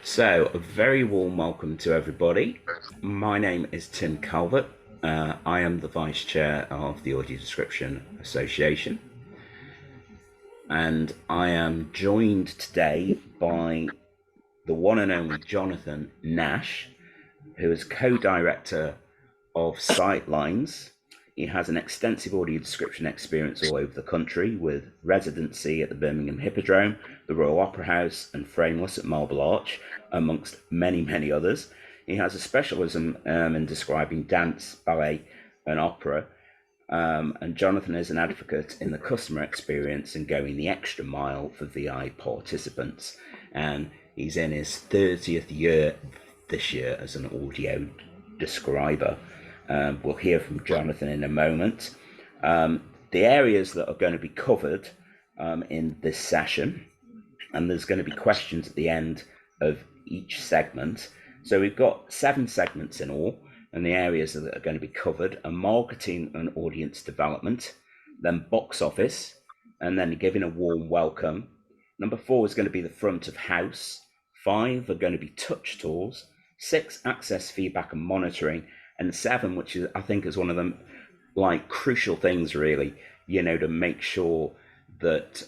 So, a very warm welcome to everybody. My name is Tim Calvert. I am the Vice Chair of the Audio Description Association. And I am joined today by the one and only Jonathan Nash, who is co-director of Sightlines. He has an extensive audio description experience all over the country, with residency at the Birmingham Hippodrome, the Royal Opera House, and Frameless at Marble Arch, amongst many, many others. He has a specialism in describing dance, ballet, and opera. And Jonathan is an advocate in the customer experience and going the extra mile for VI participants. And he's in his 30th year this year as an audio describer. We'll hear from Jonathan in a moment. The areas that are going to be covered in this session, and there's going to be questions at the end of each segment. So we've got 7 segments in all, and the areas that are going to be covered are marketing and audience development, then box office, and then giving a warm welcome. Number 4 is going to be the front of house. 5 are going to be touch tools. 6, access, feedback, and monitoring. And 7, which is, I think, is one of them crucial things, really, to make sure that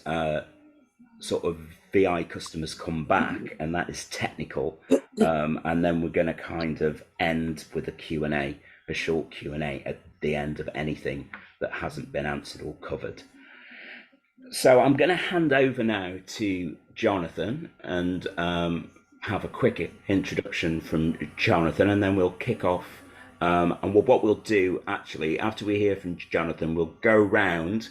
sort of VI customers come back, and that is technical. And then we're going to kind of end with a Q&A, a short Q&A at the end of anything that hasn't been answered or covered. So I'm going to hand over now to Jonathan and have a quick introduction from Jonathan, and then we'll kick off. And what we'll do, actually, after we hear from Jonathan, we'll go round,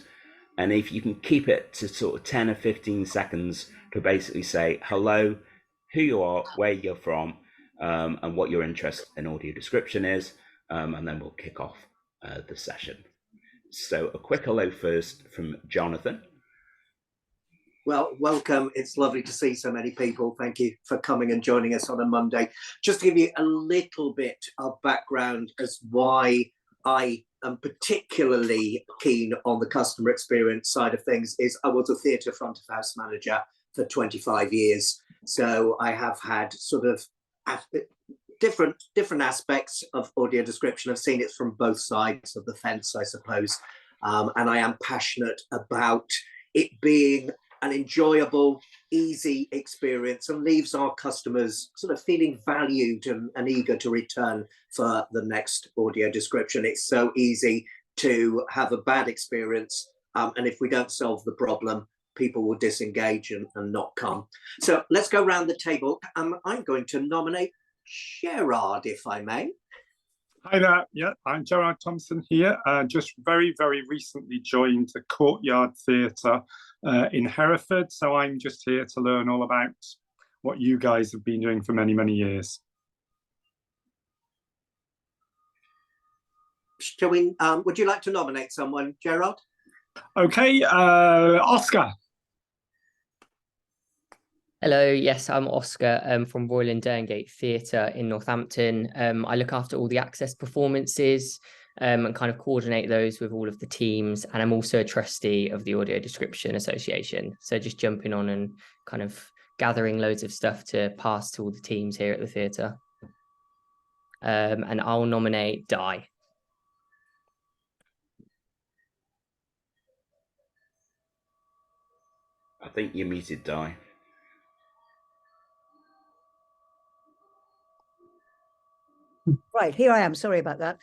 and if you can keep it to sort of 10 or 15 seconds to basically say hello, who you are, where you're from, and what your interest in audio description is, and then we'll kick off the session. So a quick hello first from Jonathan. Well, welcome. It's lovely to see so many people. Thank you for coming and joining us on a Monday. Just to give you a little bit of background as why I am particularly keen on the customer experience side of things is I was a theatre front of house manager for 25 years. So I have had sort of different aspects of audio description. I've seen it from both sides of the fence, I suppose. And I am passionate about it being an enjoyable, easy experience and leaves our customers sort of feeling valued and eager to return for the next audio description. It's so easy to have a bad experience, and if we don't solve the problem, people will disengage and not come. So let's go around the table. I'm going to nominate Gerard, if I may. Hi there, yeah, I'm Gerard Thompson here. Just very, very recently joined the Courtyard Theatre in Hereford. So I'm just here to learn all about what you guys have been doing for many, many years. Shall we, would you like to nominate someone, Gerard? Okay, Oscar. Hello, yes, I'm Oscar from Royal and Derngate Theatre in Northampton. I look after all the access performances and kind of coordinate those with all of the teams. And I'm also a trustee of the Audio Description Association. So just jumping on and kind of gathering loads of stuff to pass to all the teams here at the theatre. And I'll nominate Di. I think you muted Di. Right, here I am. Sorry about that.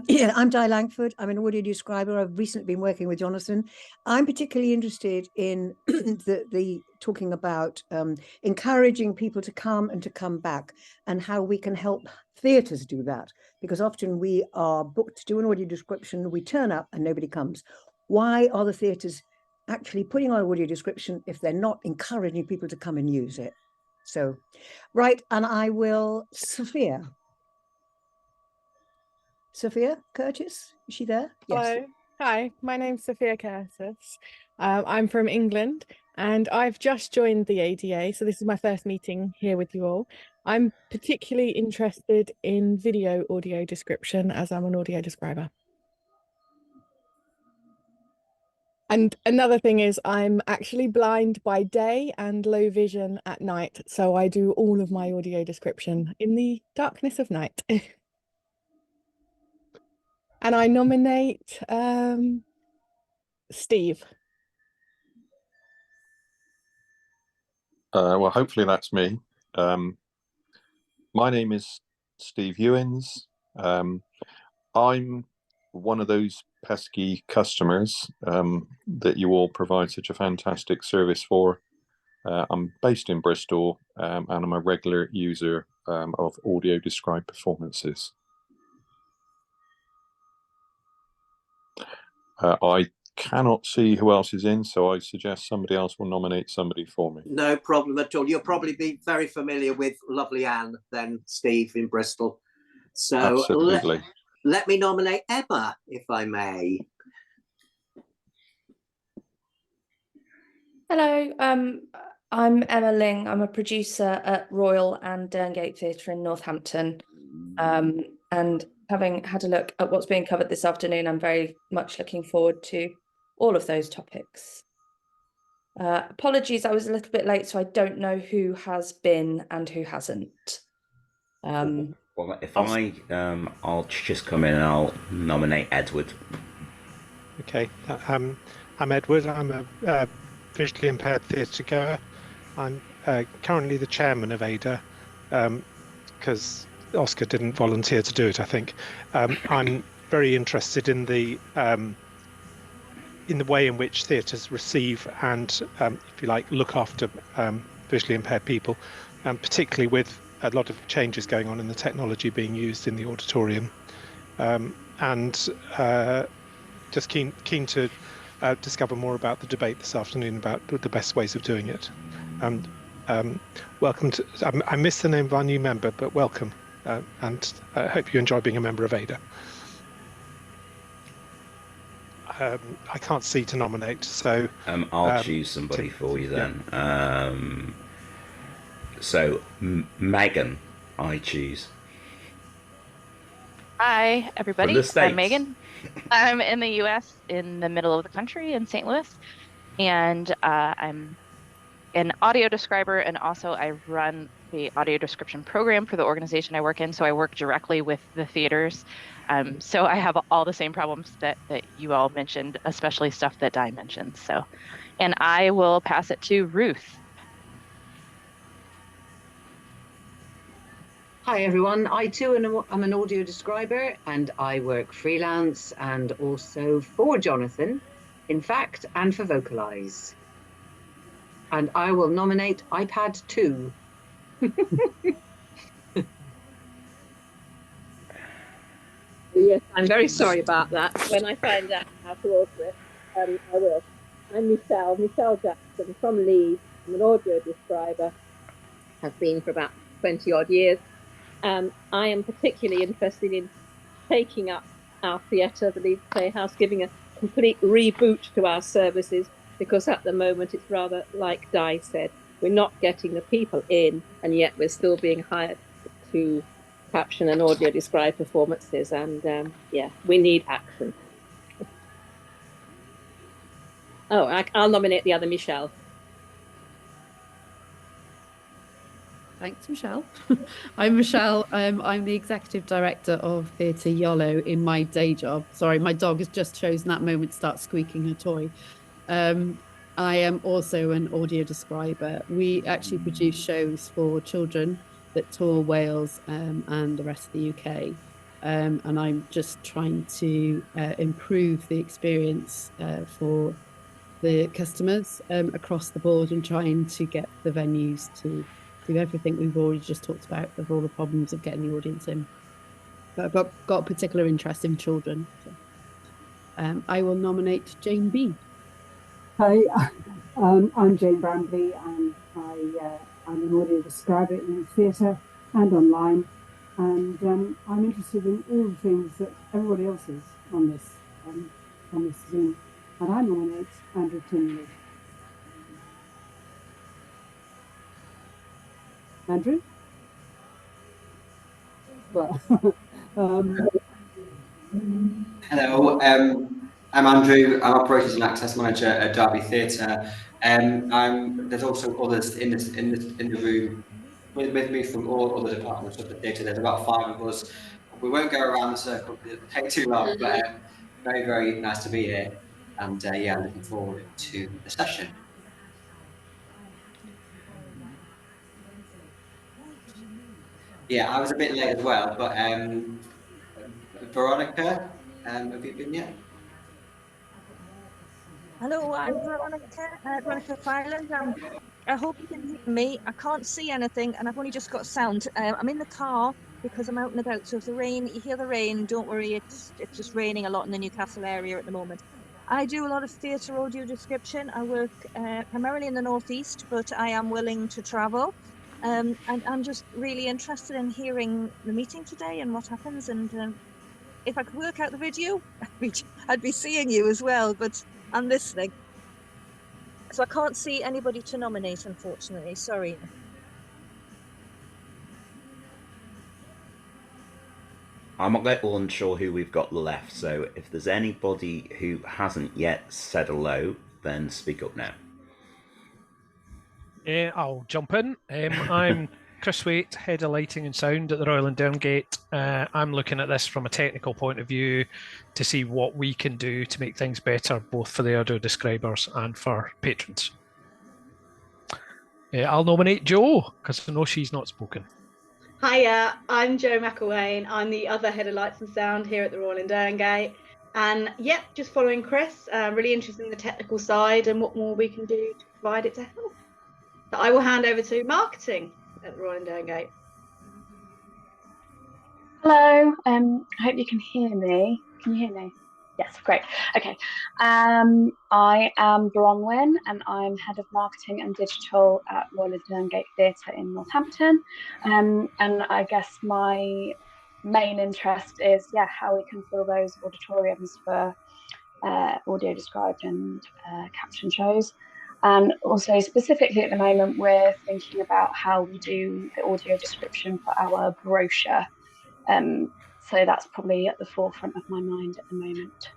Yeah, I'm Di Langford. I'm an audio describer. I've recently been working with Jonathan. I'm particularly interested in the talking about encouraging people to come and to come back, and how we can help theatres do that. Because often we are booked to do an audio description, we turn up and nobody comes. Why are the theatres actually putting on audio description if they're not encouraging people to come and use it? So, right, and I will, Sophia. Sophia Curtis, is she there? Yes. Hello. Hi, my name's Sophia Curtis. I'm from England and I've just joined the ADA, so this is my first meeting here with you all. I'm particularly interested in video audio description as I'm an audio describer. And another thing is I'm actually blind by day and low vision at night. So I do all of my audio description in the darkness of night. And I nominate Steve. Well, hopefully that's me. My name is Steve Ewins. I'm one of those pesky customers that you all provide such a fantastic service for. I'm based in Bristol and I'm a regular user of audio described performances. I cannot see who else is in, so I suggest somebody else will nominate somebody for me. No problem at all. You'll probably be very familiar with lovely Anne then, Steve, in Bristol. So Absolutely. let me nominate Emma, if I may. Hello, I'm Emma Ling. I'm a producer at Royal and Derngate Theatre in Northampton. And having had a look at what's being covered this afternoon, I'm very much looking forward to all of those topics. Apologies, I was a little bit late, so I don't know who has been and who hasn't. Well, if I'll just come in and I'll nominate Edward. Okay, I'm Edward. I'm a visually impaired theatre goer. I'm currently the chairman of ADA because Oscar didn't volunteer to do it, I think. I'm very interested in the way in which theatres receive and, if you like, look after visually impaired people, particularly with a lot of changes going on in the technology being used in the auditorium, and just keen to discover more about the debate this afternoon about the best ways of doing it. Welcome to, I missed the name of our new member, but welcome, and I hope you enjoy being a member of ADA. I can't see to nominate, so I'll choose somebody for you then. Yeah. So Megan, I choose. Hi, everybody. From the States. I'm Megan. I'm in the US in the middle of the country in St. Louis, and I'm an audio describer, and also I run the audio description program for the organization I work in. So I work directly with the theaters. So I have all the same problems that you all mentioned, especially stuff that Di mentioned. So, and I will pass it to Ruth. Hi everyone, I too am an audio describer and I work freelance and also for Jonathan, in fact, and for Vocalize. And I will nominate iPad 2. Yes, I'm very sorry about that. When I find out how to alter it, I will. I'm Michelle Jackson from Leeds. I'm an audio describer, have been for about 20 odd years. I am particularly interested in taking up our theatre, the Leeds Playhouse, giving a complete reboot to our services, because at the moment it's rather like Di said, we're not getting the people in, and yet we're still being hired to caption and audio describe performances, and yeah, we need action. Oh, I'll nominate the other Michelle. Thanks, Michelle. I'm Michelle. I'm the Executive Director of Theatre Yolo in my day job. Sorry, my dog has just chosen that moment to start squeaking her toy. I am also an audio describer. We actually produce shows for children that tour Wales and the rest of the UK. And I'm just trying to improve the experience for the customers across the board, and trying to get the venues to do everything we've already just talked about, of all the problems of getting the audience in. But I've got a particular interest in children. So. I will nominate Jane B. Hi, I'm Jane Brambley, and I'm an audio describer in theatre and online, and I'm interested in all the things that everybody else is on this Zoom, and I nominate Andrew Tinley. Andrew? Well, Hello, I'm Andrew. I'm Operations and Access Manager at Derby Theatre. There's also others in the room with me from all other departments of the theatre. There's about 5 of us. We won't go around the circle because it'll take too long, but very, very nice to be here. And yeah, looking forward to the session. Yeah, I was a bit late as well, but Veronica, have you been yet? Hello, I'm Veronica Fyland. I hope you can hear me. I can't see anything and I've only just got sound. I'm in the car because I'm out and about. So if you hear the rain, don't worry, it's just raining a lot in the Newcastle area at the moment. I do a lot of theatre audio description. I work primarily in the Northeast, but I am willing to travel. And I'm just really interested in hearing the meeting today and what happens. And if I could work out the video, I'd be seeing you as well, but I'm listening. So I can't see anybody to nominate, unfortunately. Sorry. I'm a little unsure who we've got left, so if there's anybody who hasn't yet said hello, then speak up now. I'll jump in. I'm Chris Waite, Head of Lighting and Sound at the Royal and Derngate. I'm looking at this from a technical point of view to see what we can do to make things better, both for the audio describers and for patrons. I'll nominate Jo, because I know she's not spoken. Hiya, I'm Jo McElwain. I'm the other Head of Lights and Sound here at the Royal and Derngate. And yep, just following Chris, really interested in the technical side and what more we can do to provide it to help. So I will hand over to marketing at the Royal and Derngate. Hello, I hope you can hear me. Can you hear me? Yes, great. Okay. I am Bronwyn and I'm Head of Marketing and Digital at Royal and Derngate Theatre in Northampton. And I guess my main interest is, how we can fill those auditoriums for audio described and caption shows. And also specifically at the moment, we're thinking about how we do the audio description for our brochure. So that's probably at the forefront of my mind at the moment.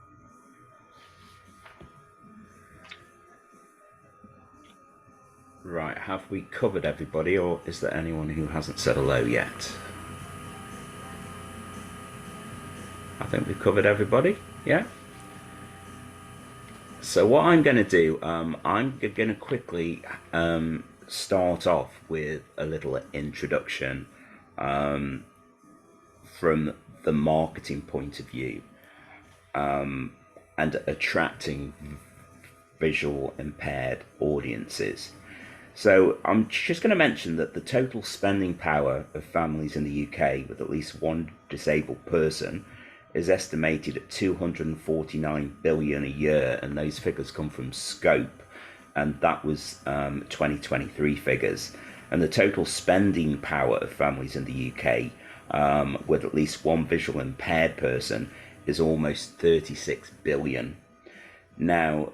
Right, have we covered everybody, or is there anyone who hasn't said hello yet? I think we've covered everybody, yeah? So what I'm going to do, I'm going to quickly start off with a little introduction from the marketing point of view and attracting visual impaired audiences. So I'm just going to mention that the total spending power of families in the UK with at least one disabled person is estimated at 249 billion a year, and those figures come from Scope, and that was 2023 figures. And the total spending power of families in the UK with at least one visual impaired person is almost 36 billion. Now,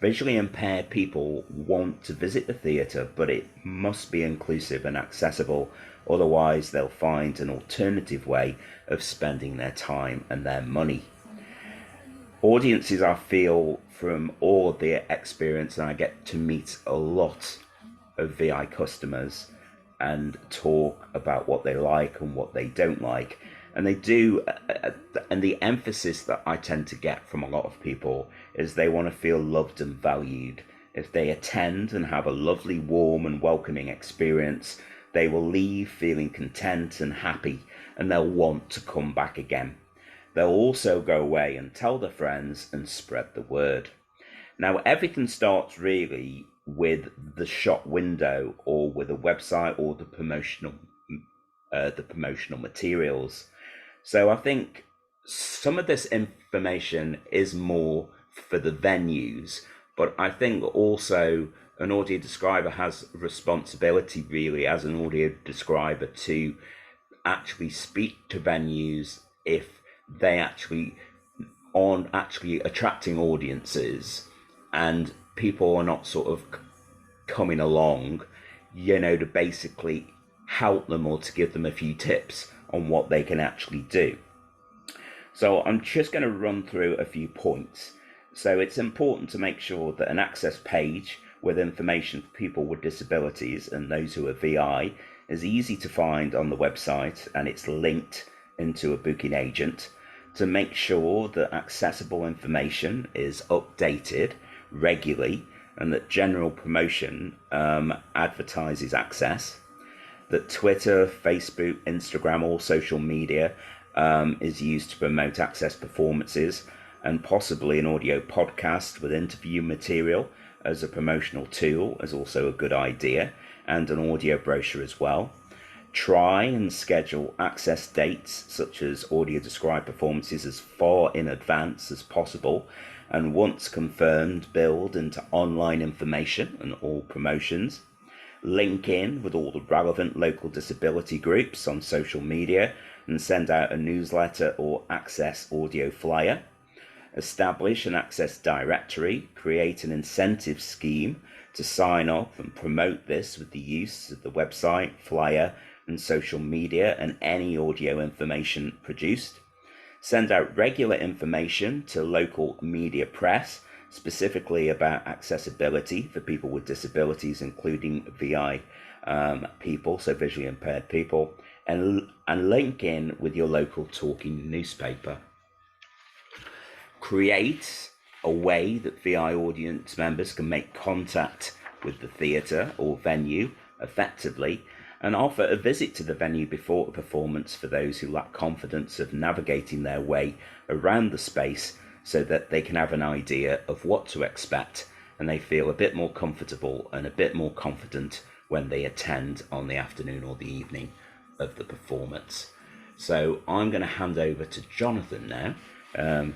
visually impaired people want to visit the theatre, but it must be inclusive and accessible, otherwise they'll find an alternative way of spending their time and their money. Audiences, I feel, from all of the experience, and I get to meet a lot of VI customers and talk about what they like and what they don't like. And they do, and the emphasis that I tend to get from a lot of people is they want to feel loved and valued. If they attend and have a lovely, warm and welcoming experience, they will leave feeling content and happy, and they'll want to come back again. They'll also go away and tell their friends and spread the word. Now, everything starts really with the shop window, or with a website, or the promotional materials. So I think some of this information is more for the venues, but I think also an audio describer has a responsibility, really, as an audio describer, to actually speak to venues if they actually aren't actually attracting audiences and people are not sort of coming along, to basically help them or to give them a few tips on what they can actually do. So I'm just going to run through a few points. So it's important to make sure that an access page with information for people with disabilities and those who are VI is easy to find on the website, and it's linked into a booking agent to make sure that accessible information is updated regularly, and that general promotion advertises access, that Twitter, Facebook, Instagram, all social media is used to promote access performances, and possibly an audio podcast with interview material as a promotional tool is also a good idea, and an audio brochure as well. Try and schedule access dates such as audio described performances as far in advance as possible, and once confirmed, build into online information and all promotions. Link in with all the relevant local disability groups on social media and send out a newsletter or access audio flyer. Establish an access directory, create an incentive scheme to sign up and promote this with the use of the website, flyer, and social media and any audio information produced. Send out regular information to local media press, specifically about accessibility for people with disabilities, including VI people, so visually impaired people, and link in with your local talking newspaper. Create a way that VI audience members can make contact with the theatre or venue effectively, and offer a visit to the venue before the performance for those who lack confidence of navigating their way around the space, so that they can have an idea of what to expect and they feel a bit more comfortable and a bit more confident when they attend on the afternoon or the evening of the performance. So I'm going to hand over to Jonathan now,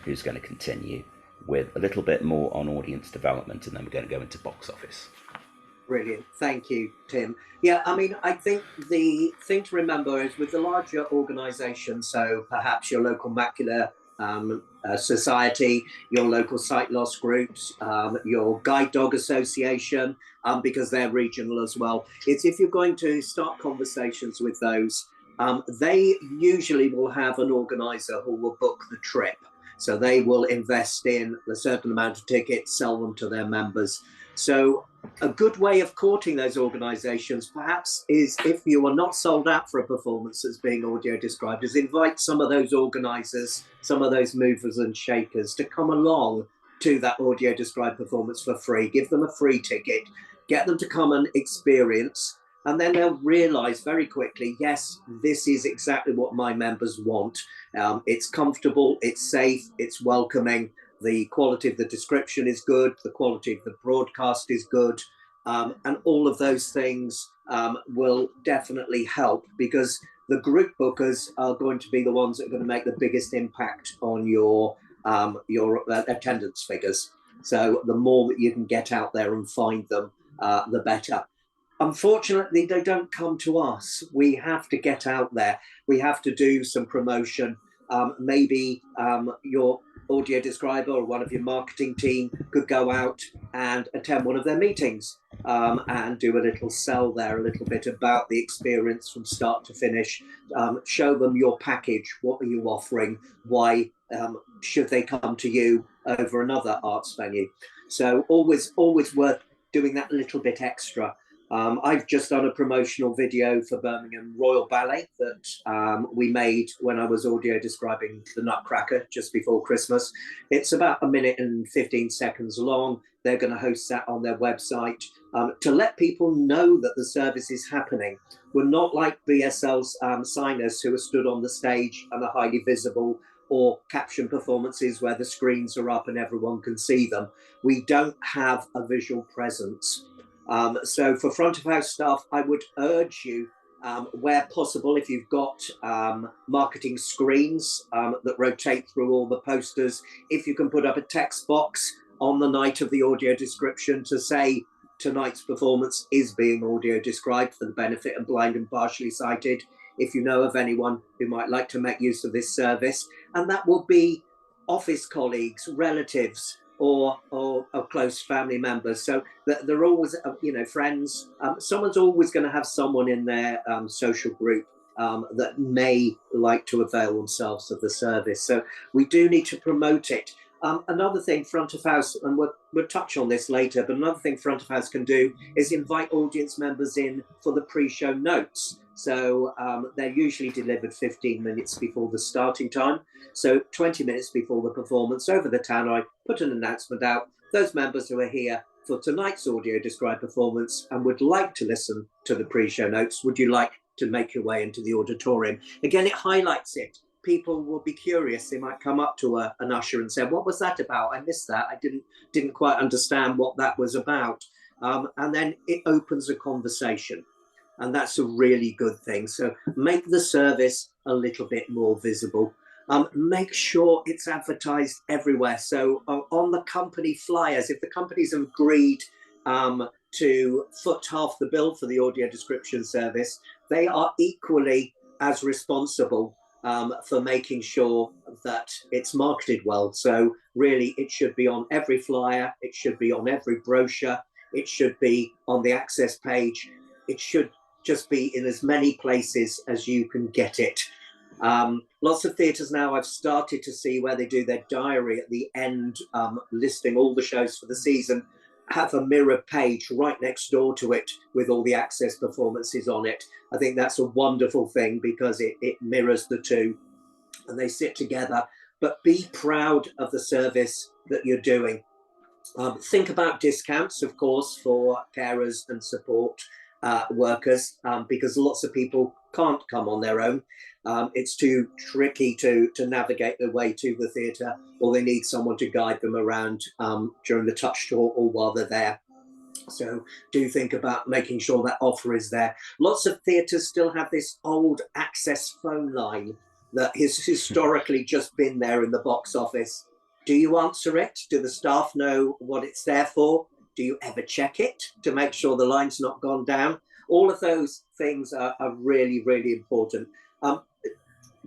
who's going to continue with a little bit more on audience development, and then we're going to go into box office. Brilliant. Thank you, Tim. Yeah, I mean, I think the thing to remember is with the larger organisations, so perhaps your local macular society, your local sight loss groups, your guide dog association, because they're regional as well, it's if you're going to start conversations with those, they usually will have an organiser who will book the trip. So they will invest in a certain amount of tickets, sell them to their members. So a good way of courting those organisations perhaps is, if you are not sold out for a performance that's being audio described, is invite some of those organisers, some of those movers and shakers to come along to that audio described performance for free. Give them a free ticket, get them to come and experience, and then they'll realise very quickly, yes, this is exactly what my members want. It's comfortable, it's safe, it's welcoming. The quality of the description is good, the quality of the broadcast is good, and all of those things will definitely help, because the group bookers are going to be the ones that are going to make the biggest impact on your attendance figures. So the more that you can get out there and find them, the better. Unfortunately, they don't come to us. We have to get out there. We have to do some promotion. Maybe your audio describer or one of your marketing team could go out and attend one of their meetings and do a little sell there, a little bit about the experience from start to finish. Show them your package. What are you offering? Why should they come to you over another arts venue? So always worth doing that little bit extra. I've just done a promotional video for Birmingham Royal Ballet that we made when I was audio describing the Nutcracker just before Christmas. It's about 1 minute and 15 seconds long. They're going to host that on their website to let people know that the service is happening. We're not like BSL's signers who are stood on the stage and are highly visible, or caption performances where the screens are up and everyone can see them. We don't have a visual presence. So for front of house staff, I would urge you, where possible, if you've got marketing screens that rotate through all the posters, if you can put up a text box on the night of the audio description to say tonight's performance is being audio described for the benefit of blind and partially sighted, if you know of anyone who might like to make use of this service. And that will be office colleagues, relatives, or close family members. So they're always, friends. Someone's always going to have someone in their social group that may like to avail themselves of the service. So we do need to promote it. Another thing front of house, and we'll touch on this later, but another thing front of house can do is invite audience members in for the pre-show notes. So they're usually delivered 15 minutes before the starting time. So 20 minutes before the performance, over the tannoy, put an announcement out. Those members who are here for tonight's audio described performance and would like to listen to the pre-show notes, would you like to make your way into the auditorium? Again, it highlights it. People will be curious. They might come up to an usher and say, what was that about? I missed that. I didn't quite understand what that was about. And then it opens a conversation. And that's a really good thing. So make the service a little bit more visible. Make sure it's advertised everywhere. So on the company flyers, if the companies have agreed to foot half the bill for the audio description service, they are equally as responsible for making sure that it's marketed well. So really, it should be on every flyer. It should be on every brochure. It should be on the access page. It should just be in as many places as you can get it. Lots of theatres now I've started to see where they do their diary at the end, listing all the shows for the season, have a mirror page right next door to it with all the access performances on it. I think that's a wonderful thing because it mirrors the two and they sit together. But be proud of the service that you're doing. Think about discounts, of course, for carers and support workers, because lots of people can't come on their own. It's too tricky to navigate their way to the theatre, or they need someone to guide them around during the touch tour or while they're there. So do think about making sure that offer is there. Lots of theatres still have this old access phone line that has historically just been there in the box office. Do you answer it? Do the staff know what it's there for? Do you ever check it to make sure the line's not gone down? All of those things are really, really important.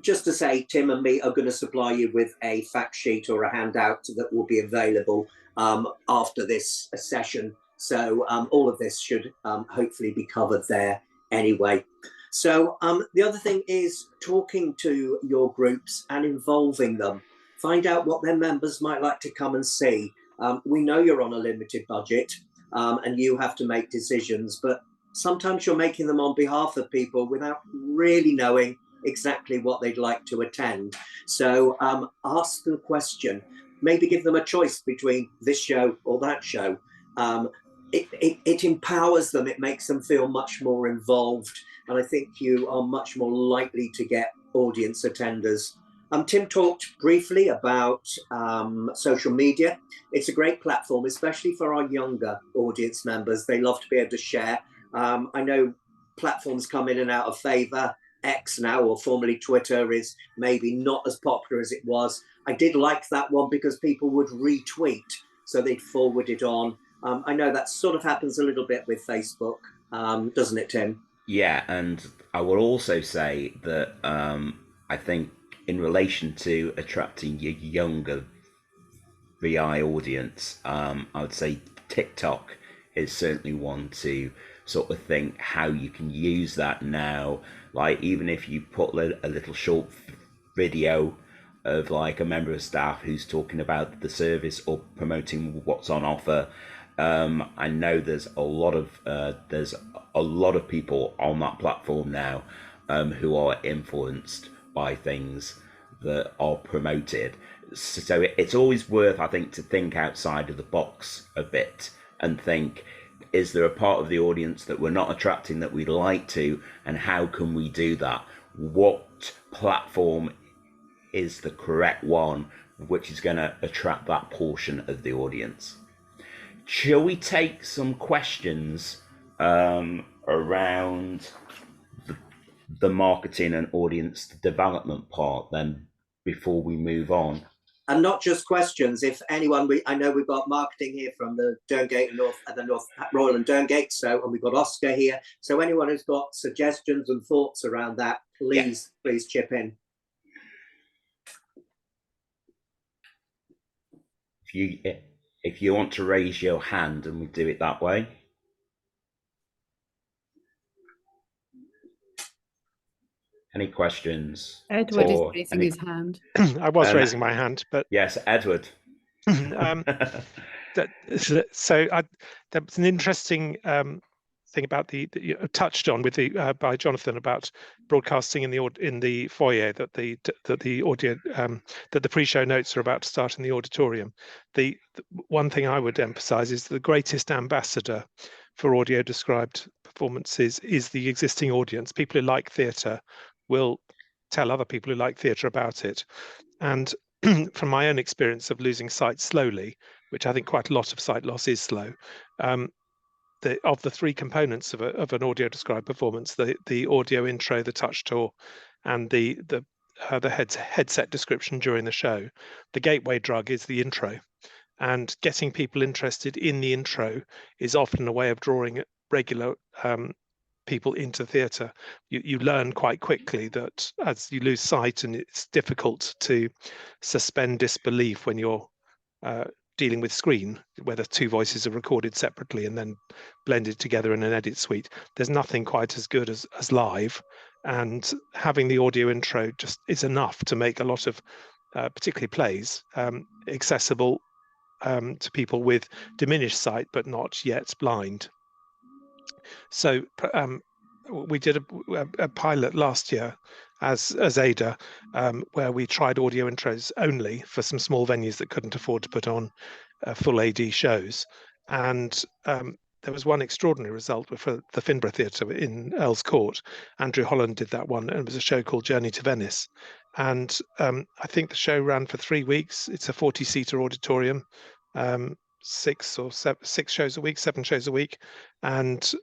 Just to say, Tim and me are going to supply you with a fact sheet or a handout that will be available after this session. So all of this should hopefully be covered there anyway. So the other thing is talking to your groups and involving them. Find out what their members might like to come and see. We know you're on a limited budget and you have to make decisions, but sometimes you're making them on behalf of people without really knowing exactly what they'd like to attend. So ask the question, maybe give them a choice between this show or that show. It empowers them, it makes them feel much more involved, and I think you are much more likely to get audience attenders. Tim talked briefly about social media. It's a great platform, especially for our younger audience members. They love to be able to share. I know platforms come in and out of favour. X now, or formerly Twitter, is maybe not as popular as it was. I did like that one because people would retweet, so they'd forward it on. I know that sort of happens a little bit with Facebook, doesn't it, Tim? Yeah, and I will also say that I think in relation to attracting your younger VI audience, I would say TikTok is certainly one to sort of think how you can use that now. Like, even if you put a little short video of like a member of staff who's talking about the service or promoting what's on offer. I know there's a lot of people on that platform now who are influenced by things that are promoted. So it's always worth, I think, to think outside of the box a bit and think, is there a part of the audience that we're not attracting that we'd like to, and how can we do that? What platform is the correct one which is going to attract that portion of the audience? Shall we take some questions around the marketing and audience development part then before we move on? And not just questions. If anyone, I know we've got marketing here from the Derngate and North Royal and Derngate, and we've got Oscar here. So anyone who's got suggestions and thoughts around that, please chip in. If you want to raise your hand, and we do it that way. Any questions? Edward is raising his hand. I was raising my hand, but yes, Edward. That's an interesting thing about the touched on with the by Jonathan about broadcasting in the foyer, that the audio that the pre-show notes are about to start in the auditorium. The one thing I would emphasize is the greatest ambassador for audio described performances is the existing audience. People who like theatre will tell other people who like theatre about it. And from my own experience of losing sight slowly, which I think quite a lot of sight loss is slow, of the three components of an audio described performance, the audio intro, the touch tour, and the headset description during the show, the gateway drug is the intro. And getting people interested in the intro is often a way of drawing regular people into theatre. You learn quite quickly that as you lose sight, and it's difficult to suspend disbelief when you're dealing with screen, whether two voices are recorded separately and then blended together in an edit suite. There's nothing quite as good as live, and having the audio intro just is enough to make a lot of particularly plays accessible to people with diminished sight but not yet blind. So we did a pilot last year as Ada, where we tried audio intros only for some small venues that couldn't afford to put on full AD shows. And there was one extraordinary result for the Finborough Theatre in Earl's Court. Andrew Holland did that one, and it was a show called Journey to Venice. And I think the show ran for 3 weeks. It's a 40-seater auditorium, 6 shows a week, 7 shows a week. And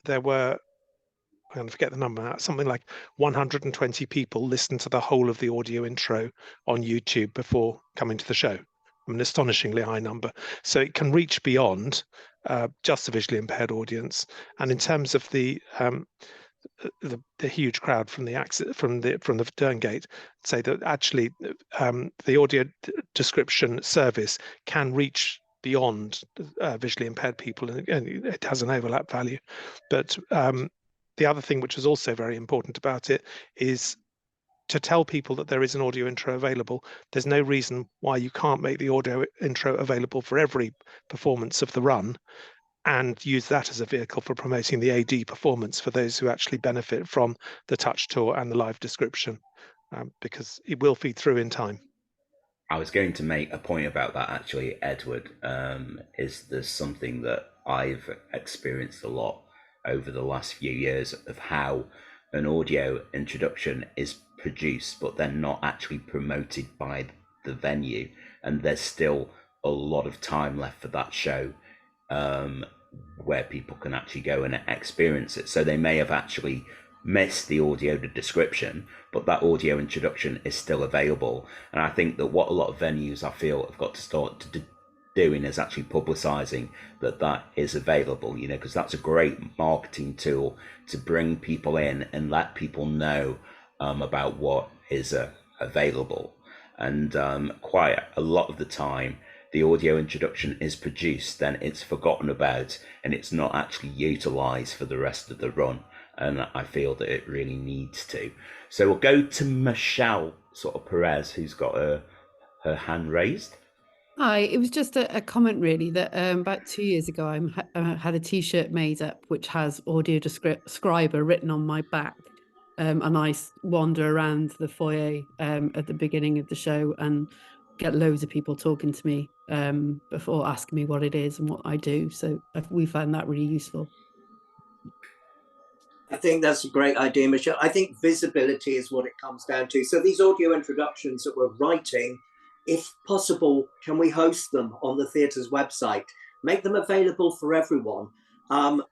there were, I'm going to forget the number now, something like 120 people listened to the whole of the audio intro on YouTube before coming to the show. An astonishingly high number. So it can reach beyond just a visually impaired audience. And in terms of the huge crowd from the Derngate, say that actually the audio description service can reach beyond visually impaired people, and it has an overlap value. But the other thing which is also very important about it is to tell people that there is an audio intro available. There's no reason why you can't make the audio intro available for every performance of the run, and use that as a vehicle for promoting the AD performance for those who actually benefit from the touch tour and the live description, because it will feed through in time. I was going to make a point about that actually, Edward. Is there's something that I've experienced a lot over the last few years of how an audio introduction is produced but then not actually promoted by the venue, and there's still a lot of time left for that show where people can actually go and experience it. So they may have actually missed the audio description, but that audio introduction is still available. And I think that what a lot of venues, I feel, have got to start doing is actually publicizing that is available, because that's a great marketing tool to bring people in and let people know about what is available. And quite a lot of the time, the audio introduction is produced, then it's forgotten about and it's not actually utilized for the rest of the run. And I feel that it really needs to. So we'll go to Michelle Perez, who's got her hand raised. Hi, it was just a comment really that about 2 years ago I had a t-shirt made up which has audio describer written on my back, and I wander around the foyer at the beginning of the show and get loads of people talking to me before asking me what it is and what I do. So we found that really useful. I think that's a great idea, Michelle. I think visibility is what it comes down to. So these audio introductions that we're writing, if possible, can we host them on the theatre's website? Make them available for everyone.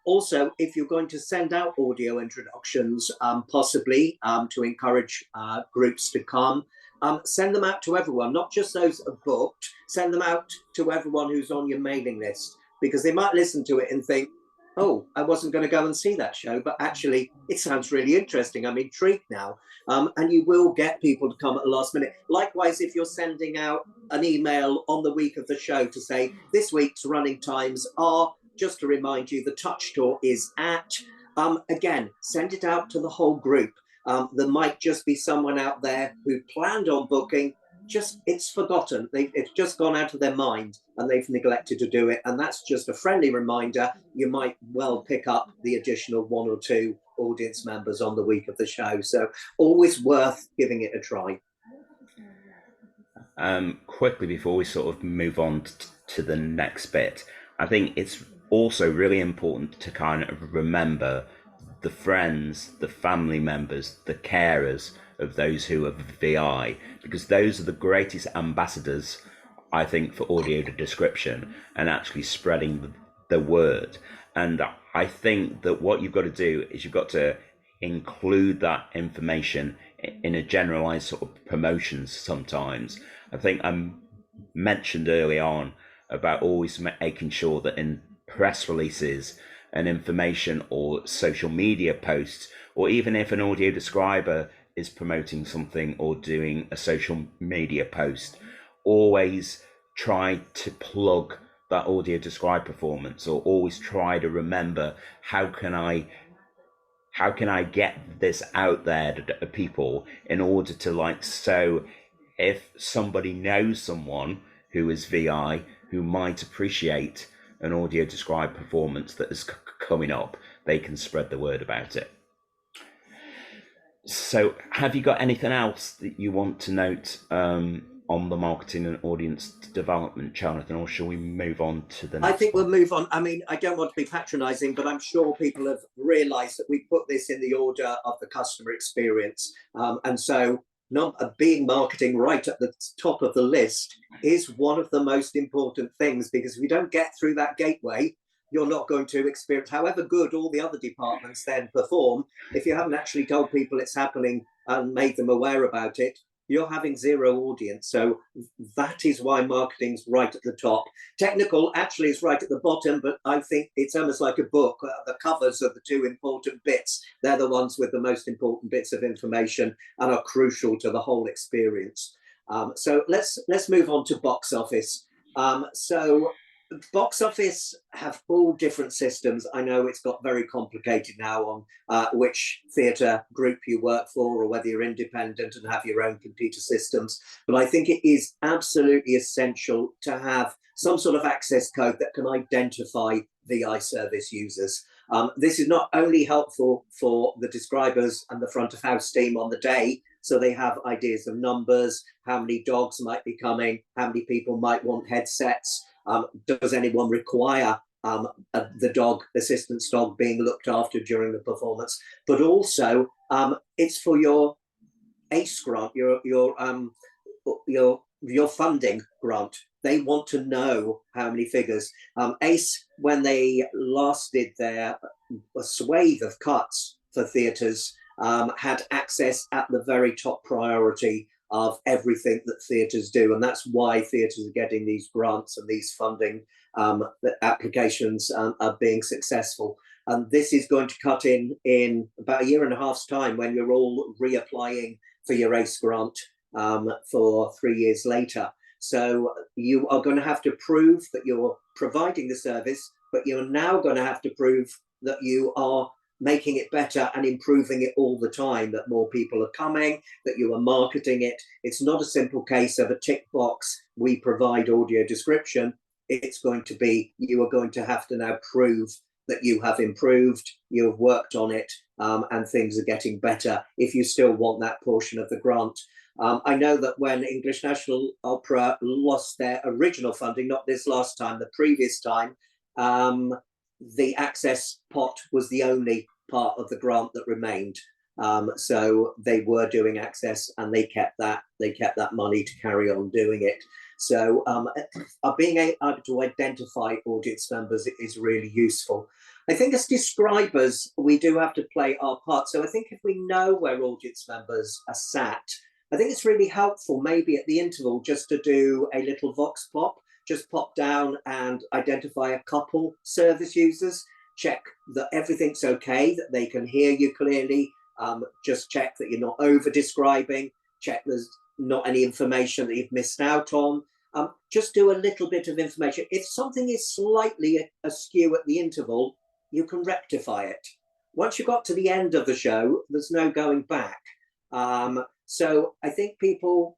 Also, if you're going to send out audio introductions, possibly to encourage groups to come, send them out to everyone, not just those that are booked. Send them out to everyone who's on your mailing list, because they might listen to it and think, oh, I wasn't going to go and see that show, but actually it sounds really interesting. I'm intrigued now. And you will get people to come at the last minute. Likewise, if you're sending out an email on the week of the show to say, this week's running times are, just to remind you, the touch tour is at, again, send it out to the whole group. There might just be someone out there who planned on booking, it's forgotten. It's just gone out of their mind and they've neglected to do it. And that's just a friendly reminder. You might well pick up the additional 1 or 2 audience members on the week of the show. So always worth giving it a try. Quickly, before we sort of move on to the next bit, I think it's also really important to kind of remember the friends, the family members, the carers of those who are VI, because those are the greatest ambassadors, I think, for audio description and actually spreading the word. And I think that what you've got to do is you've got to include that information in a generalized sort of promotions sometimes. I think I mentioned early on about always making sure that in press releases and information or social media posts, or even if an audio describer is promoting something or doing a social media post, always try to plug that audio describe performance, or always try to remember how can I get this out there to people in order to so if somebody knows someone who is VI who might appreciate an audio describe performance that is coming up, they can spread the word about it. So have you got anything else that you want to note on the marketing and audience development, Jonathan, or shall we move on to the next? I think we'll move on. I mean, I don't want to be patronizing, but I'm sure people have realized that we put this in the order of the customer experience. And so being marketing right at the top of the list is one of the most important things, because if you don't get through that gateway, you're not going to experience, however good all the other departments then perform, if you haven't actually told people it's happening and made them aware about it, you're having zero audience. So that is why marketing's right at the top. Technical actually is right at the bottom, but I think it's almost like a book. The covers are the 2 important bits. They're the ones with the most important bits of information and are crucial to the whole experience. So let's move on to box office. So box office have all different systems. I know it's got very complicated now on which theatre group you work for, or whether you're independent and have your own computer systems. But I think it is absolutely essential to have some sort of access code that can identify VI service users. This is not only helpful for the describers and the front of house team on the day, so they have ideas of numbers, how many dogs might be coming, how many people might want headsets, does anyone require the assistance dog being looked after during the performance, but also it's for your ACE grant, your funding grant. They want to know how many figures. ACE, when they last did a swathe of cuts for theatres, had access at the very top priority of everything that theatres do. And that's why theatres are getting these grants and these funding applications are being successful. And this is going to cut in about 1.5 years' time, when you're all reapplying for your ACE grant for 3 years later. So you are going to have to prove that you're providing the service, but you're now going to have to prove that you are making it better and improving it all the time, that more people are coming, that you are marketing it. It's not a simple case of a tick box, we provide audio description. It's going to be, you are going to have to now prove that you have improved, you have worked on it, and things are getting better if you still want that portion of the grant. I know that when English National Opera lost their original funding, not this last time, the previous time, the access pot was the only part of the grant that remained. So they were doing access, and they kept that money to carry on doing it. So being able to identify audience members is really useful. I think as describers, we do have to play our part. So I think if we know where audience members are sat, I think it's really helpful maybe at the interval just to do a little vox pop, just pop down and identify a couple service users, check that everything's okay, that they can hear you clearly, just check that you're not over describing, check there's not any information that you've missed out on. Just do a little bit of information. If something is slightly askew at the interval, you can rectify it. Once you got to the end of the show, there's no going back. So I think people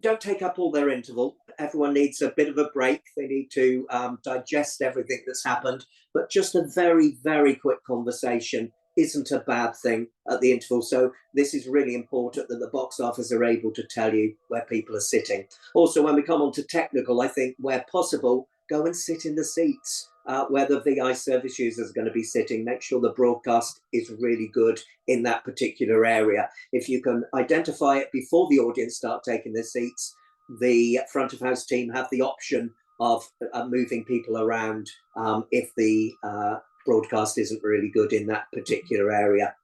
don't take up all their interval. Everyone needs a bit of a break. They need to digest everything that's happened, but just a very, very quick conversation isn't a bad thing at the interval. So this is really important that the box office are able to tell you where people are sitting. Also, when we come on to technical, I think where possible, go and sit in the seats where the VI service users are going to be sitting. Make sure the broadcast is really good in that particular area. If you can identify it before the audience start taking their seats, the front of house team have the option of moving people around if the broadcast isn't really good in that particular area.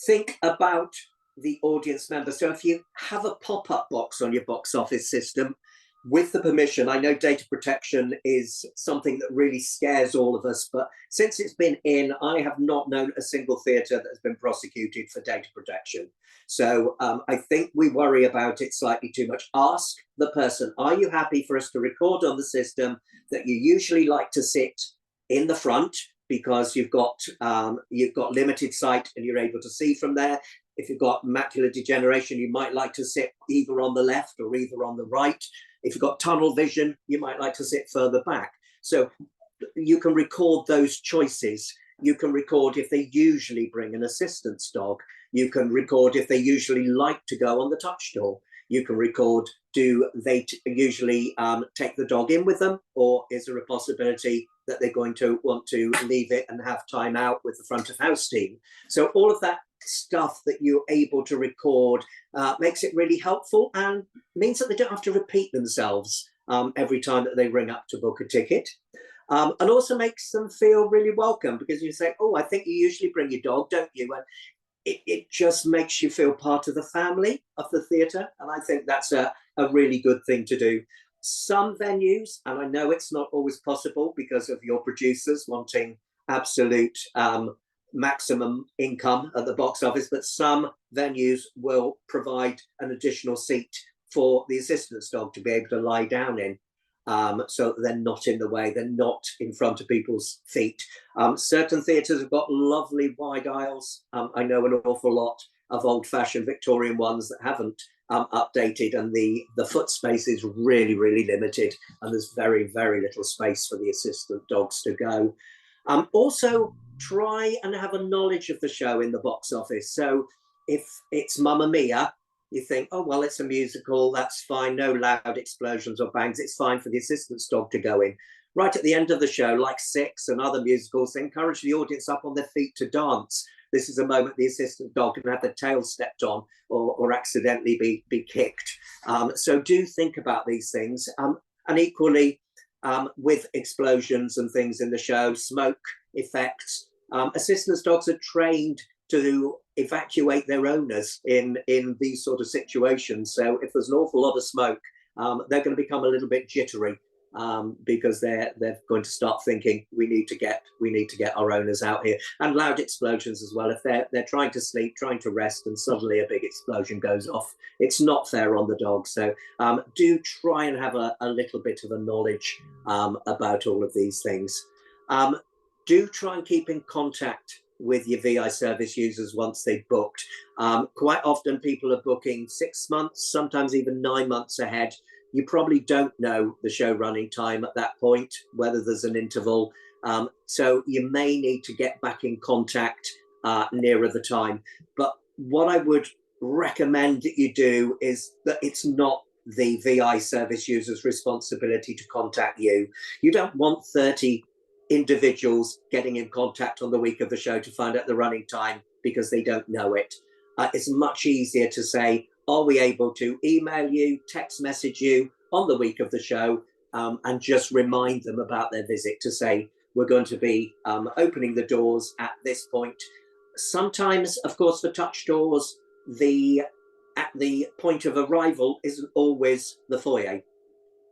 Think about the audience member. So if you have a pop-up box on your box office system, with the permission, I know data protection is something that really scares all of us, but since it's been in, I have not known a single theatre that has been prosecuted for data protection. So I think we worry about it slightly too much. Ask the person, are you happy for us to record on the system that you usually like to sit in the front because you've got limited sight and you're able to see from there? If you've got macular degeneration, you might like to sit either on the left or either on the right. If you've got tunnel vision, you might like to sit further back. So you can record those choices. You can record if they usually bring an assistance dog. You can record if they usually like to go on the touch door. You can record, do they usually take the dog in with them, or is there a possibility that they're going to want to leave it and have time out with the front of house team? So all of that stuff that you're able to record makes it really helpful and means that they don't have to repeat themselves every time that they ring up to book a ticket. And also makes them feel really welcome, because you say, oh, I think you usually bring your dog, don't you? And it just makes you feel part of the family of the theatre. And I think that's a really good thing to do. Some venues, and I know it's not always possible because of your producers wanting absolute maximum income at the box office, but some venues will provide an additional seat for the assistance dog to be able to lie down in, so that they're not in the way, they're not in front of people's feet. Certain theatres have got lovely wide aisles. I know an awful lot of old-fashioned Victorian ones that haven't updated, and the foot space is really, really limited, and there's very, very little space for the assistant dogs to go. Also, try and have a knowledge of the show in the box office. So if it's Mamma Mia, you think, oh, well, it's a musical, that's fine, no loud explosions or bangs, it's fine for the assistance dog to go in. Right at the end of the show, like Six and other musicals, they encourage the audience up on their feet to dance. This is a moment the assistant dog can have their tail stepped on or accidentally be kicked. So do think about these things. And equally, with explosions and things in the show, smoke effects, assistance dogs are trained to evacuate their owners in these sort of situations. So if there's an awful lot of smoke, they're going to become a little bit jittery, because they're going to start thinking we need to get our owners out here. And loud explosions as well. If they're trying to sleep, trying to rest, and suddenly a big explosion goes off, it's not fair on the dog. So do try and have a little bit of a knowledge about all of these things. Do try and keep in contact with your VI service users once they've booked. Quite often people are booking 6 months, sometimes even 9 months ahead. You probably don't know the show running time at that point, whether there's an interval. So you may need to get back in contact nearer the time. But what I would recommend that you do is that it's not the VI service user's responsibility to contact you. You don't want 30 individuals getting in contact on the week of the show to find out the running time because they don't know it. It's much easier to say, are we able to email you, text message you on the week of the show, and just remind them about their visit, to say, we're going to be opening the doors at this point. Sometimes, of course, for touch doors, at the point of arrival isn't always the foyer.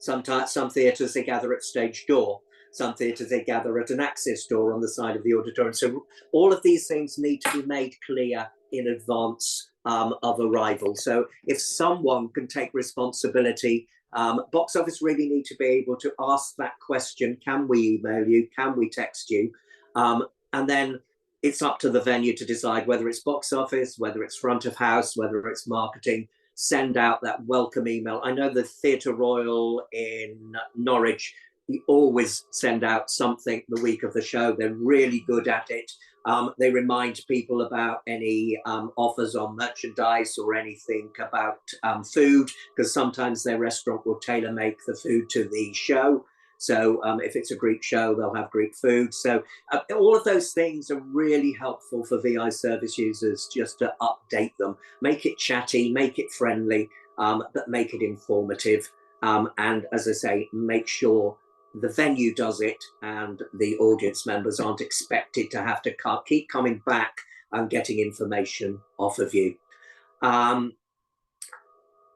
Sometimes some theatres, they gather at stage door. Some theatres, they gather at an access door on the side of the auditorium. So all of these things need to be made clear in advance of arrival. So if someone can take responsibility, box office really need to be able to ask that question: can we email you? Can we text you? And then it's up to the venue to decide whether it's box office, whether it's front of house, whether it's marketing. send out that welcome email. I know the Theatre Royal in Norwich, we always send out something the week of the show. They're really good at it. They remind people about any offers on merchandise or anything about food, because sometimes their restaurant will tailor make the food to the show. So if it's a Greek show, they'll have Greek food. So all of those things are really helpful for VI service users, just to update them, make it chatty, make it friendly, but make it informative. And as I say, make sure the venue does it and the audience members aren't expected to have to keep coming back and getting information off of you.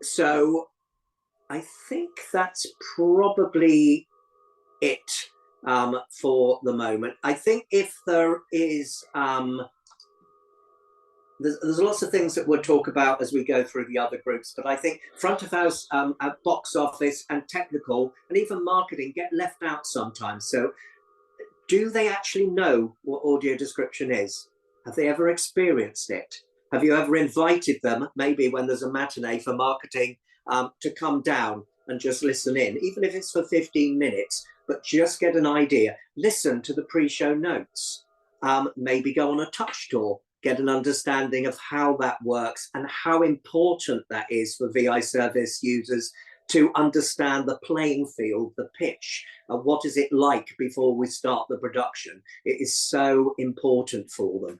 So I think that's probably it for the moment. I think if there is, there's lots of things that we'll talk about as we go through the other groups, but I think front of house, box office and technical and even marketing get left out sometimes. So do they actually know what audio description is? Have they ever experienced it? Have you ever invited them, maybe when there's a matinee for marketing, to come down and just listen in, even if it's for 15 minutes, but just get an idea, listen to the pre-show notes, maybe go on a touch tour, get an understanding of how that works and how important that is for VI service users to understand the playing field, the pitch, what is it like before we start the production. It is so important for them.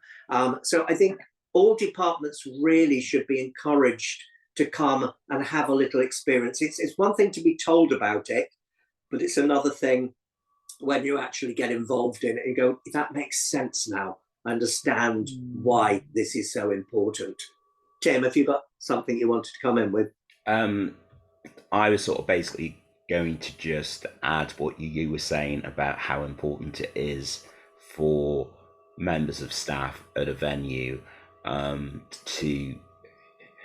So I think all departments really should be encouraged to come and have a little experience. It's one thing to be told about it, but it's another thing when you actually get involved in it and go, that makes sense now. I understand why this is so important. Tim, have you got something you wanted to come in with? I was sort of basically going to just add what you were saying about how important it is for members of staff at a venue to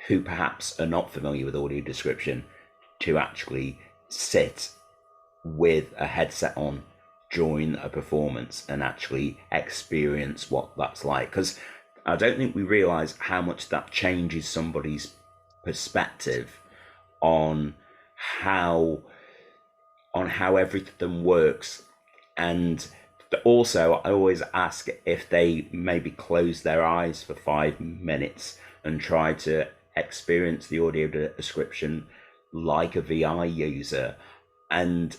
who perhaps are not familiar with audio description to actually sit with a headset on during a performance and actually experience what that's like, because I don't think we realize how much that changes somebody's perspective on how everything works. And also I always ask if they maybe close their eyes for 5 minutes and try to experience the audio description like a VI user and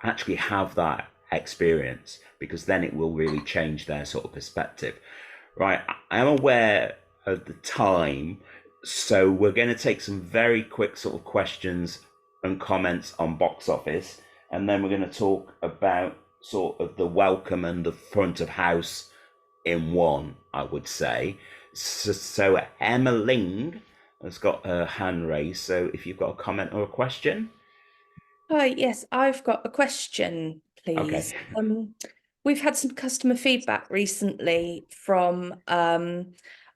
actually have that experience, because then it will really change their sort of perspective. Right, I am aware of the time, so we're going to take some very quick sort of questions and comments on box office, and then we're going to talk about sort of the welcome and the front of house in one, I would say. So Emma Ling has got her hand raised, so if you've got a comment or a question. Hi, yes, I've got a question, please. Okay. We've had some customer feedback recently from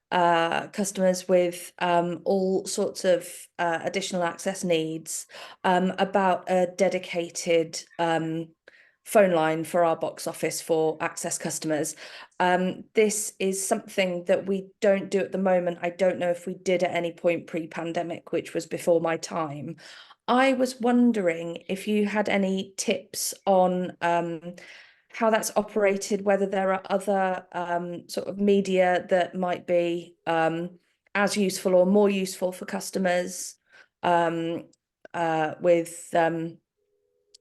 customers with all sorts of additional access needs about a dedicated phone line for our box office for access customers. This is something that we don't do at the moment. I don't know if we did at any point pre-pandemic, which was before my time. I was wondering if you had any tips on how that's operated, whether there are other sort of media that might be as useful or more useful for customers with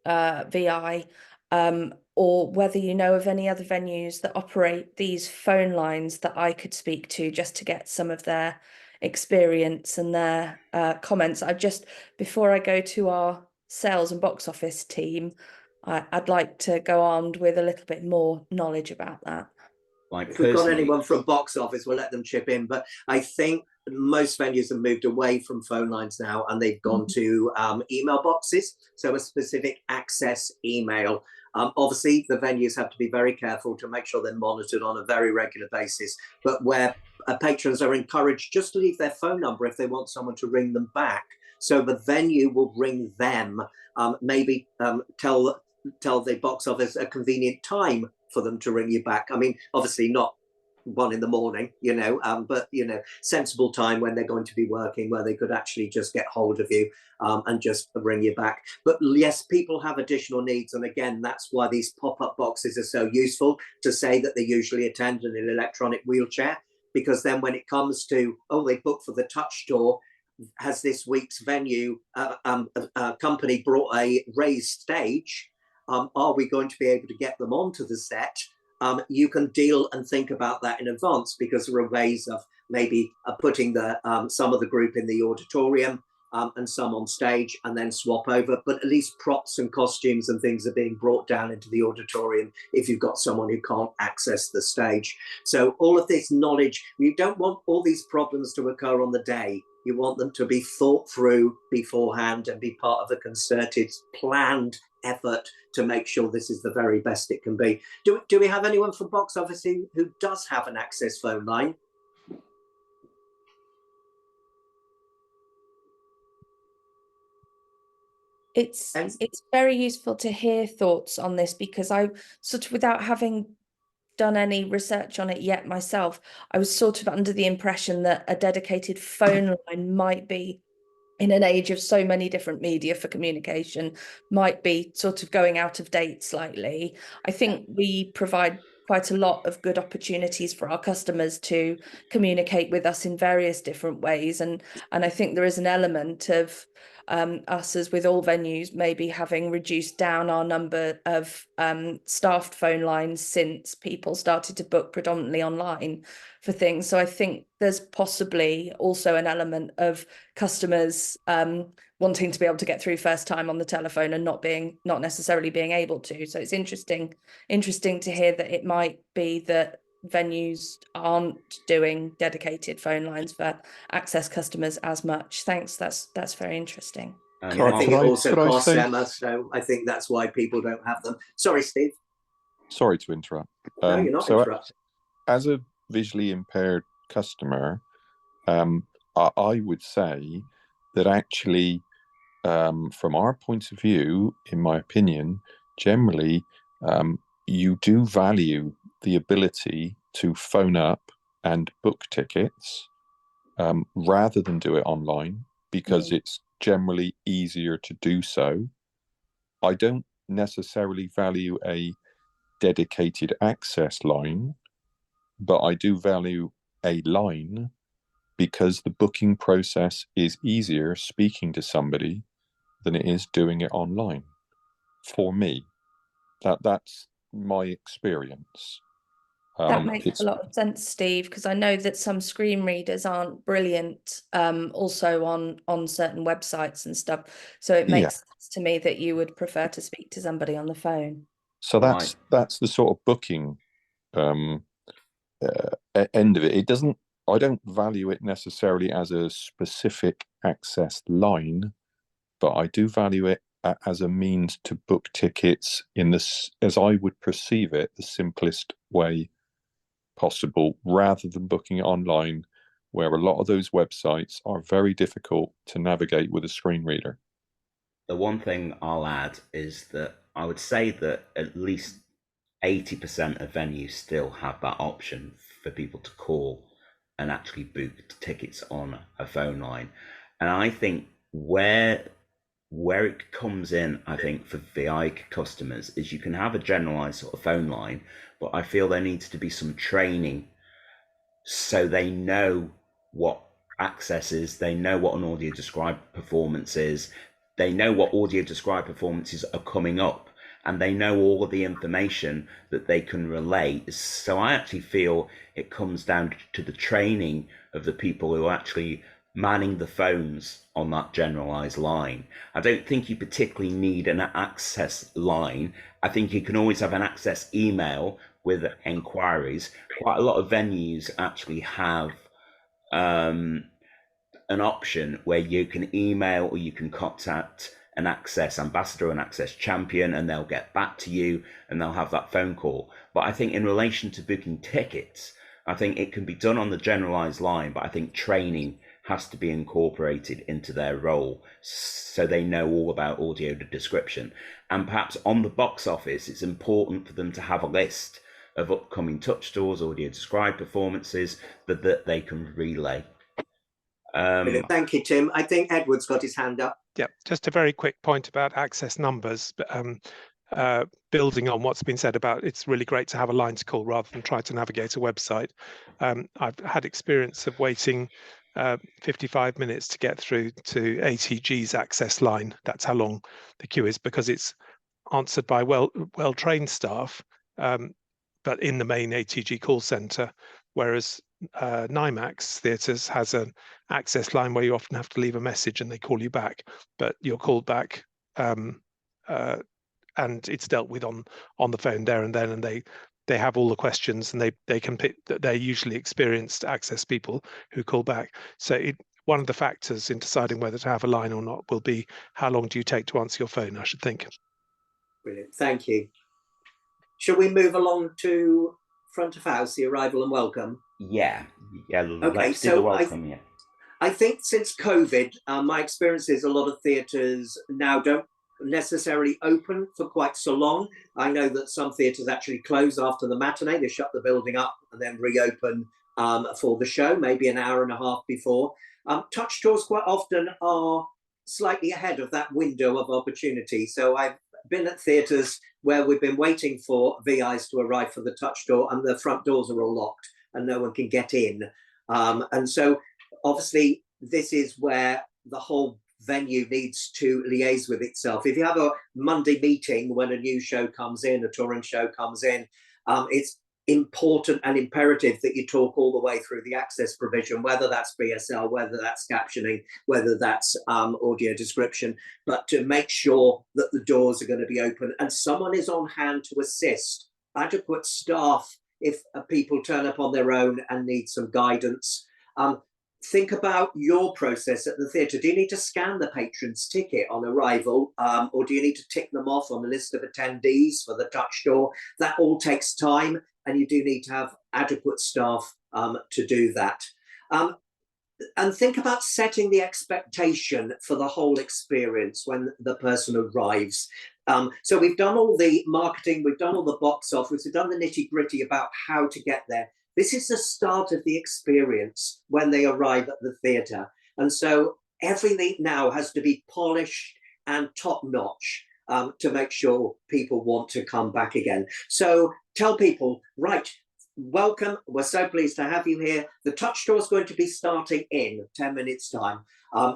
VI, or whether you know of any other venues that operate these phone lines that I could speak to just to get some of their experience and their comments. Before I go to our sales and box office team, I'd like to go armed with a little bit more knowledge about that. If we've got anyone from box office, we'll let them chip in, but I think most venues have moved away from phone lines now and they've gone to email boxes, so a specific access email. Obviously the venues have to be very careful to make sure they're monitored on a very regular basis, but where patrons are encouraged just to leave their phone number if they want someone to ring them back, so the venue will ring them, maybe tell the box office a convenient time for them to ring you back. I mean, obviously not 1 in the morning, but sensible time when they're going to be working, where they could actually just get hold of you and just bring you back. But yes, people have additional needs, and again, that's why these pop-up boxes are so useful, to say that they usually attend in an electronic wheelchair, because then when it comes to, they booked for the touch tour, has this week's venue company brought a raised stage? Are we going to be able to get them onto the set? You can deal and think about that in advance, because there are ways of maybe putting some of the group in the auditorium and some on stage, and then swap over. But at least props and costumes and things are being brought down into the auditorium if you've got someone who can't access the stage. So all of this knowledge, you don't want all these problems to occur on the day. You want them to be thought through beforehand and be part of a concerted, planned effort to make sure this is the very best it can be. Do we have anyone from box office who does have an access phone line? It's very useful to hear thoughts on this, because I sort of, without having done any research on it yet myself, I was sort of under the impression that a dedicated phone line might be, in an age of so many different media for communication, might be sort of going out of date slightly. I think we provide quite a lot of good opportunities for our customers to communicate with us in various different ways. And I think there is an element of us, as with all venues, maybe having reduced down our number of staffed phone lines since people started to book predominantly online for things. So I think there's possibly also an element of customers wanting to be able to get through first time on the telephone and not necessarily being able to. So it's interesting to hear that it might be that venues aren't doing dedicated phone lines for access customers as much. Thanks, that's very interesting. I think it also costs, Emma, so I think that's why people don't have them. Sorry, Steve. Sorry to interrupt. No, you're not interrupted. As a visually impaired customer, I would say that actually, from our point of view, in my opinion, generally, you do value the ability to phone up and book tickets rather than do it online, because it's generally easier to do so. I don't necessarily value a dedicated access line, but I do value a line, because the booking process is easier speaking to somebody than it is doing it online. For me, that's my experience. That makes a lot of sense, Steve, because I know that some screen readers aren't brilliant also on certain websites and stuff. So it makes sense to me that you would prefer to speak to somebody on the phone. So that's the sort of booking end of it. I don't value it necessarily as a specific access line, but I do value it as a means to book tickets in this, as I would perceive it, the simplest way possible, rather than booking it online, where a lot of those websites are very difficult to navigate with a screen reader. The one thing I'll add is that I would say that at least 80% of venues still have that option for people to call and actually book tickets on a phone line. And I think where it comes in, I think, for VI customers, is you can have a generalized sort of phone line, but I feel there needs to be some training so they know what access is, they know what an audio described performance is, they know what audio described performances are coming up, and they know all of the information that they can relay. So I actually feel it comes down to the training of the people who are actually manning the phones on that generalized line. I don't think you particularly need an access line. I think you can always have an access email with enquiries. Quite a lot of venues actually have an option where you can email or you can contact an access ambassador, an access champion, and they'll get back to you and they'll have that phone call. But I think in relation to booking tickets, I think it can be done on the generalized line, but I think training has to be incorporated into their role so they know all about audio description. And perhaps on the box office, it's important for them to have a list of upcoming touch tours, audio described performances that they can relay. Thank you, Tim. I think Edward's got his hand up. Yeah, just a very quick point about access numbers. Building on what's been said about it's really great to have a line to call rather than try to navigate a website. I've had experience of waiting 55 minutes to get through to ATG's access line. That's how long the queue is, because it's answered by well-trained staff, but in the main ATG call centre, whereas NIMAX Theatres has an access line where you often have to leave a message and they call you back, but you're called back and it's dealt with on the phone there and then, and they have all the questions, and they can pick. They're usually experienced access people who call back. So one of the factors in deciding whether to have a line or not will be how long do you take to answer your phone, I should think. Brilliant, thank you. Shall we move along to front of house, the arrival and welcome? Yeah, okay, let's do the welcome. I think since COVID, my experience is a lot of theatres now don't necessarily open for quite so long. I know that some theatres actually close after the matinee. They shut the building up and then reopen for the show, maybe an hour and a half before. Touch tours quite often are slightly ahead of that window of opportunity. So I've been at theatres where we've been waiting for VIs to arrive for the touch tour, and the front doors are all locked and no one can get in. And so obviously this is where the whole venue needs to liaise with itself. If you have a Monday meeting when a new show comes in, a touring show comes in, it's important and imperative that you talk all the way through the access provision, whether that's BSL, whether that's captioning, whether that's audio description, but to make sure that the doors are going to be open and someone is on hand to assist. Adequate staff if people turn up on their own and need some guidance. Think about your process at the theatre. Do you need to scan the patron's ticket on arrival, or do you need to tick them off on the list of attendees for the touch tour? That all takes time, and you do need to have adequate staff to do that. And think about setting the expectation for the whole experience when the person arrives. So we've done all the marketing, we've done all the box office, we've done the nitty-gritty about how to get there. This is the start of the experience when they arrive at the theatre. And so everything now has to be polished and top-notch to make sure people want to come back again. So tell people, right, welcome, we're so pleased to have you here. The touch tour is going to be starting in 10 minutes time.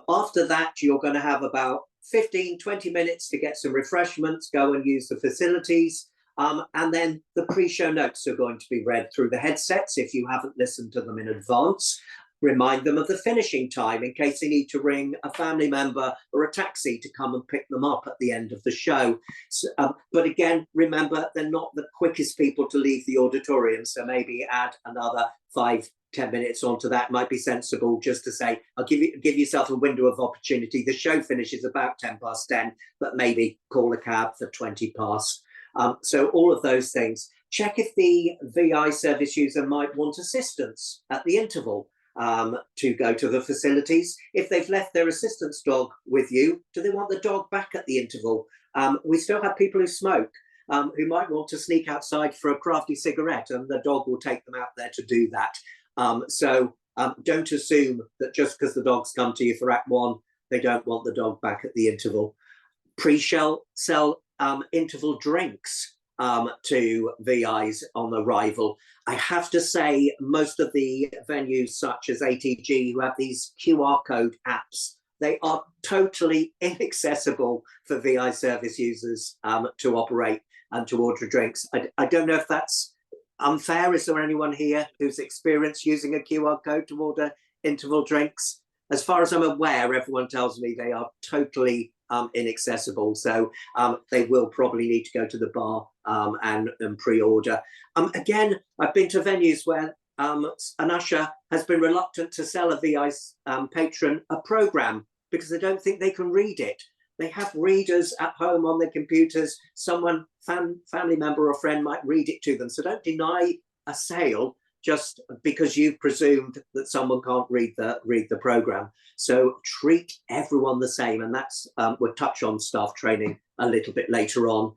After that, you're going to have about 15-20 minutes to get some refreshments, go and use the facilities. And then the pre-show notes are going to be read through the headsets if you haven't listened to them in advance. Remind them of the finishing time in case they need to ring a family member or a taxi to come and pick them up at the end of the show. So, but again, remember, they're not the quickest people to leave the auditorium, so maybe add another 5-10 minutes onto that. Might be sensible just to say, I'll give yourself a window of opportunity. The show finishes about 10:10, but maybe call a cab for 20 past. So all of those things. Check if the VI service user might want assistance at the interval to go to the facilities. If they've left their assistance dog with you, do they want the dog back at the interval? We still have people who smoke, who might want to sneak outside for a crafty cigarette, and the dog will take them out there to do that. So don't assume that just because the dog's come to you for Act 1, they don't want the dog back at the interval. Pre-sell interval drinks to VIs on arrival. I have to say, most of the venues such as ATG who have these QR code apps, they are totally inaccessible for VI service users to operate and to order drinks. I don't know if that's unfair. Is there anyone here who's experienced using a QR code to order interval drinks? As far as I'm aware, everyone tells me they are totally inaccessible. So they will probably need to go to the bar and pre-order. Again, I've been to venues where an usher has been reluctant to sell a VI patron a program because they don't think they can read it. They have readers at home on their computers. Someone, family member or friend might read it to them. So don't deny a sale just because you've presumed that someone can't read the program. So treat everyone the same, and that's we'll touch on staff training a little bit later on.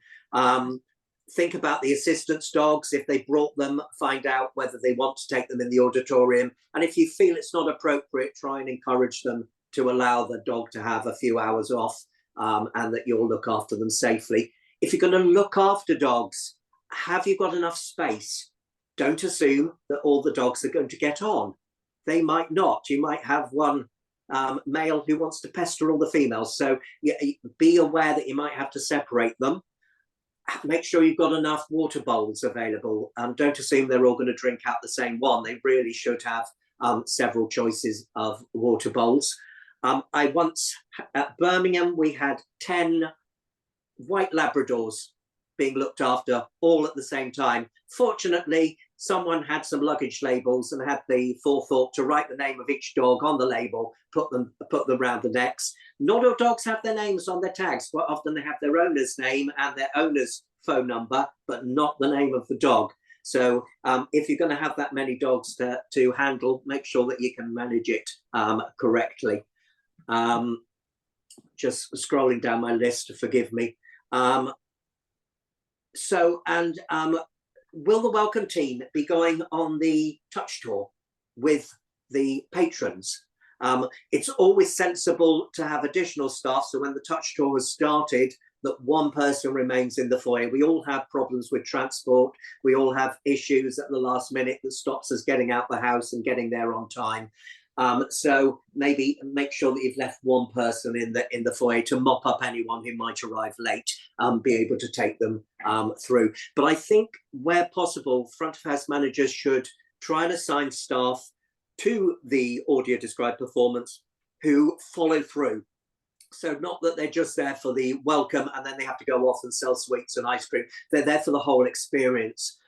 think about the assistance dogs. If they brought them, find out whether they want to take them in the auditorium. And if you feel it's not appropriate, try and encourage them to allow the dog to have a few hours off, and that you'll look after them safely. If you're going to look after dogs, have you got enough space? Don't assume that all the dogs are going to get on. They might not. You might have one male who wants to pester all the females. So be aware that you might have to separate them. Make sure you've got enough water bowls available. Don't assume they're all going to drink out the same one. They really should have several choices of water bowls. I once, at Birmingham, we had 10 white Labradors being looked after all at the same time. Fortunately, someone had some luggage labels and had the forethought to write the name of each dog on the label, put them around the necks. Not all dogs have their names on their tags. Quite often they have their owner's name and their owner's phone number, but not the name of the dog. So if you're going to have that many dogs to handle, make sure that you can manage it correctly. Just scrolling down my list, forgive me. Will the welcome team be going on the touch tour with the patrons? It's always sensible to have additional staff, so when the touch tour has started, that one person remains in the foyer. We all have problems with transport. We all have issues at the last minute that stops us getting out the house and getting there on time. So maybe make sure that you've left one person in the foyer to mop up anyone who might arrive late, be able to take them through. But I think where possible, front of house managers should try and assign staff to the audio described performance who follow through. So not that they're just there for the welcome and then they have to go off and sell sweets and ice cream. They're there for the whole experience.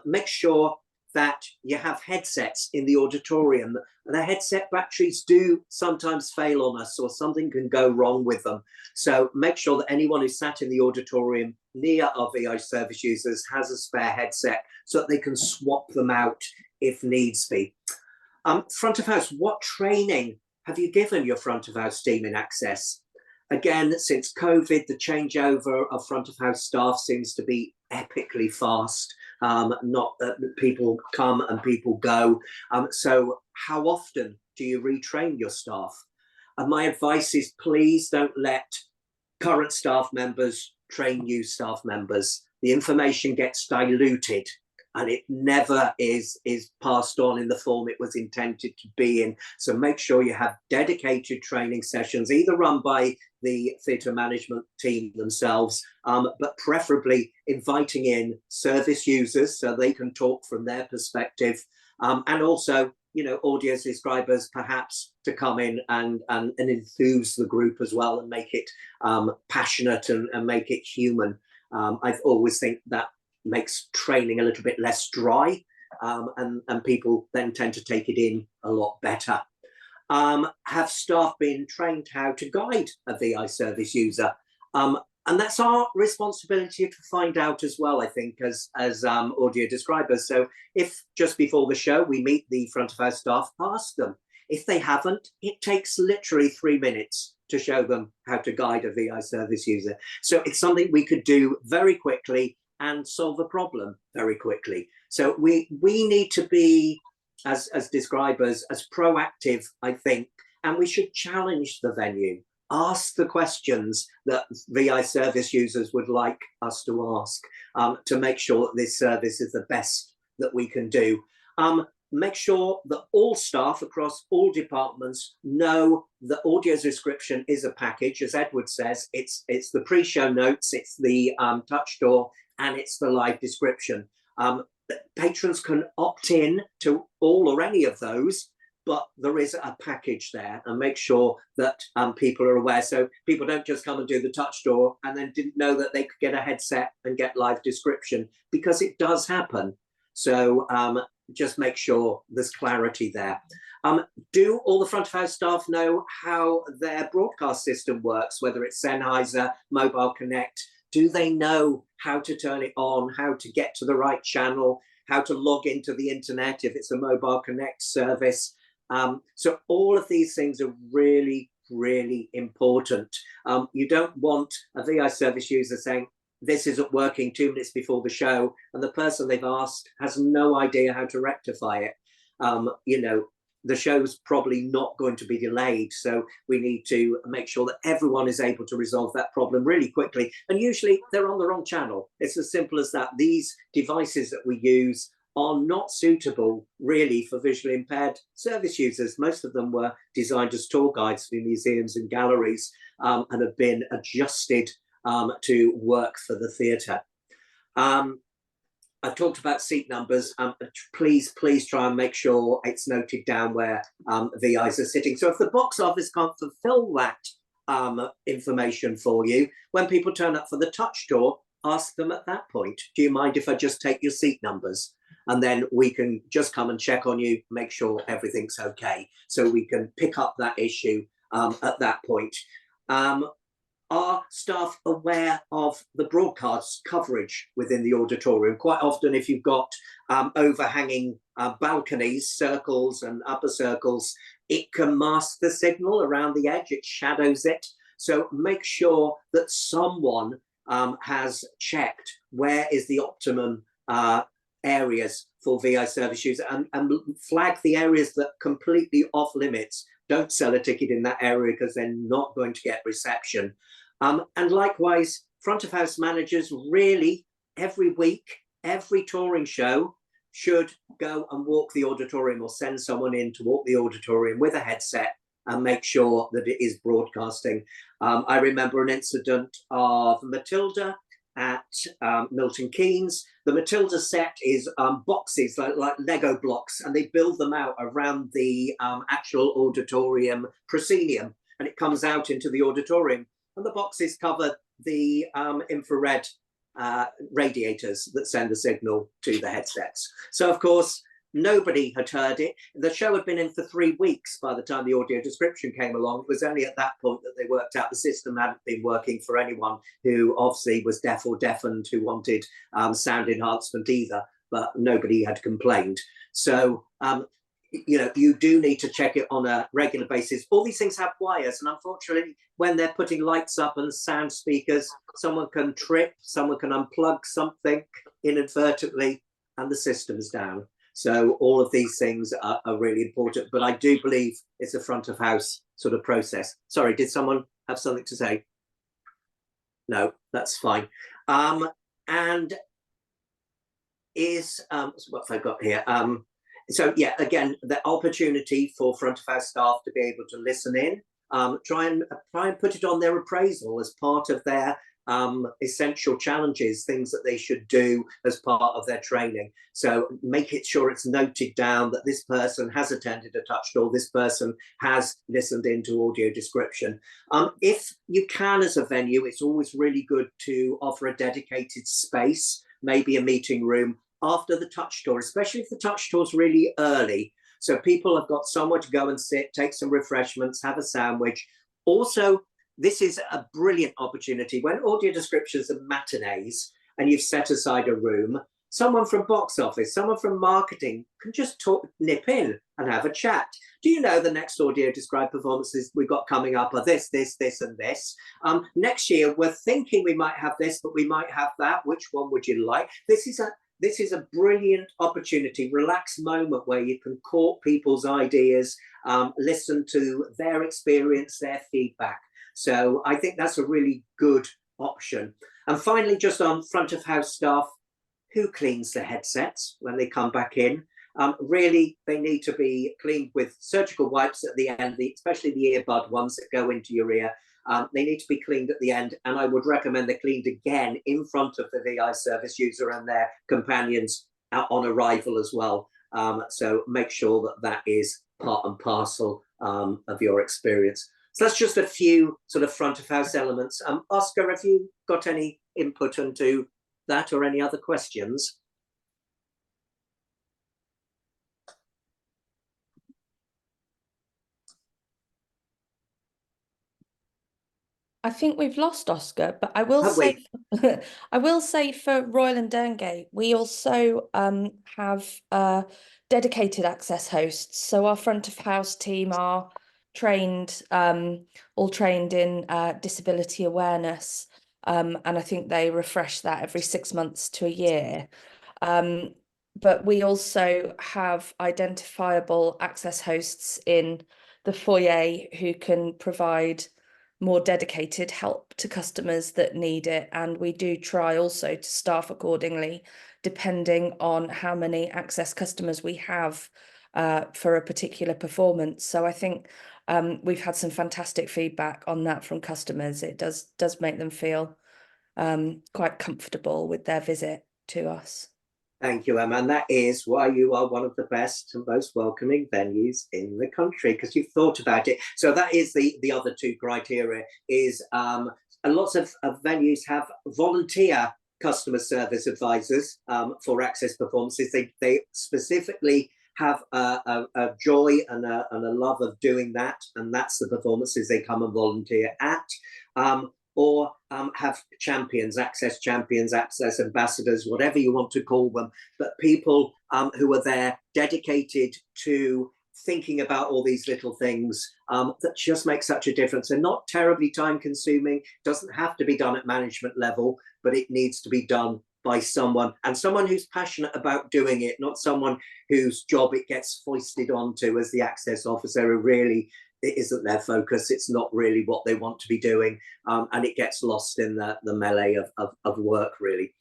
Make sure that you have headsets in the auditorium. The headset batteries do sometimes fail on us, or something can go wrong with them. So make sure that anyone who's sat in the auditorium near our VI service users has a spare headset so that they can swap them out if needs be. Front of house, what training have you given your front of house team in access? Again, since COVID, the changeover of front of house staff seems to be epically fast. Not that people come and people go. So how often do you retrain your staff? And my advice is, please don't let current staff members train new staff members. The information gets diluted and it never is passed on in the form it was intended to be in. So make sure you have dedicated training sessions, either run by the theatre management team themselves, but preferably inviting in service users so they can talk from their perspective, and also, you know, audio describers perhaps to come in and enthuse the group as well and make it passionate and make it human. I've always think that makes training a little bit less dry, and people then tend to take it in a lot better. Have staff been trained how to guide a VI service user? And that's our responsibility to find out as well, I think, as audio describers. So if just before the show we meet the front of house staff, ask them. If they haven't, it takes literally 3 minutes to show them how to guide a VI service user. So it's something we could do very quickly and solve a problem very quickly. So we need to be, as describers, as proactive, I think, and we should challenge the venue. Ask the questions that VI service users would like us to ask, to make sure that this service is the best that we can do. Make sure that all staff across all departments know that audio description is a package. As Edward says, it's the pre-show notes, it's the touch door, and it's the live description. Patrons can opt in to all or any of those, but there is a package there, and make sure that people are aware. So people don't just come and do the touch door and then didn't know that they could get a headset and get live description, because it does happen. So just make sure there's clarity there. Do all the front of house staff know how their broadcast system works, whether it's Sennheiser, Mobile Connect? Do they know how to turn it on, how to get to the right channel, how to log into the internet if it's a Mobile Connect service? So all of these things are really, really important. You don't want a VI service user saying, this isn't working 2 minutes before the show, and the person they've asked has no idea how to rectify it. You know, the show's probably not going to be delayed, so we need to make sure that everyone is able to resolve that problem really quickly. And usually they're on the wrong channel. It's as simple as that. These devices that we use are not suitable really for visually impaired service users. Most of them were designed as tour guides for museums and galleries, and have been adjusted to work for the theatre. I've talked about seat numbers. Please try and make sure it's noted down where VIs are sitting. So if the box office can't fulfill that information for you, when people turn up for the touch tour, ask them at that point, do you mind if I just take your seat numbers? And then we can just come and check on you, make sure everything's okay. So we can pick up that issue at that point. Are staff aware of the broadcast coverage within the auditorium? Quite often, if you've got overhanging balconies, circles and upper circles, it can mask the signal around the edge, it shadows it. So make sure that someone has checked where is the optimum areas for VI service users, and flag the areas that are completely off limits. Don't sell a ticket in that area because they're not going to get reception. And likewise, front of house managers really every week, every touring show should go and walk the auditorium or send someone in to walk the auditorium with a headset and make sure that it is broadcasting. I remember an incident of Matilda at Milton Keynes. The Matilda set is boxes like Lego blocks, and they build them out around the actual auditorium proscenium, and it comes out into the auditorium. And the boxes cover the infrared radiators that send the signal to the headsets. So, of course, nobody had heard it. The show had been in for 3 weeks by the time the audio description came along. It was only at that point that they worked out the system hadn't been working for anyone who obviously was deaf or deafened, who wanted sound enhancement either, but nobody had complained. So, you know, you do need to check it on a regular basis. All these things have wires, and unfortunately, when they're putting lights up and sound speakers, someone can trip, someone can unplug something inadvertently, and the system's down. So all of these things are really important, but I do believe it's a front of house sort of process. Sorry, did someone have something to say? No, that's fine. And is, what have I got here? So yeah, again, the opportunity for front of house staff to be able to listen in, try and put it on their appraisal as part of their essential challenges, things that they should do as part of their training. So make it sure it's noted down that this person has attended a touch tour, this person has listened into audio description. If you can, as a venue, it's always really good to offer a dedicated space, maybe a meeting room, after the touch tour, especially if the touch tour is really early. So people have got somewhere to go and sit, take some refreshments, have a sandwich. Also, this is a brilliant opportunity. When audio descriptions are matinees and you've set aside a room, someone from box office, someone from marketing can just nip in and have a chat. Do you know the next audio described performances we've got coming up are this, this, this, and this? Next year, we're thinking we might have this, but we might have that. Which one would you like? This is a brilliant opportunity, relaxed moment where you can court people's ideas, listen to their experience, their feedback. So I think that's a really good option. And finally, just on front of house staff, who cleans the headsets when they come back in? Really, they need to be cleaned with surgical wipes at the end, especially the earbud ones that go into your ear. They need to be cleaned at the end, and I would recommend they're cleaned again in front of the VI service user and their companions on arrival as well. So make sure that that is part and parcel of your experience. So that's just a few sort of front of house elements. Oscar, have you got any input into that or any other questions? I think we've lost Oscar, but I will say, I will say for Royal and Derngate, we also have dedicated access hosts. So our front of house team are trained, all trained in disability awareness. and I think they refresh that every 6 months to a year. But we also have identifiable access hosts in the foyer who can provide more dedicated help to customers that need it. And we do try also to staff accordingly, depending on how many access customers we have for a particular performance. So I think we've had some fantastic feedback on that from customers. It does make them feel quite comfortable with their visit to us. Thank you, Emma. And that is why you are one of the best and most welcoming venues in the country, because you've thought about it. So that is the other two criteria is lots of venues have volunteer customer service advisors for access performances. They specifically have a joy and a love of doing that. And that's the performances they come and volunteer at. Or have champions, access ambassadors, whatever you want to call them, but people who are there dedicated to thinking about all these little things that just make such a difference. They're not terribly time consuming, doesn't have to be done at management level, but it needs to be done by someone, and someone who's passionate about doing it, not someone whose job it gets foisted onto as the access officer, who really, it isn't their focus. It's not really what they want to be doing. And it gets lost in the melee of work, really.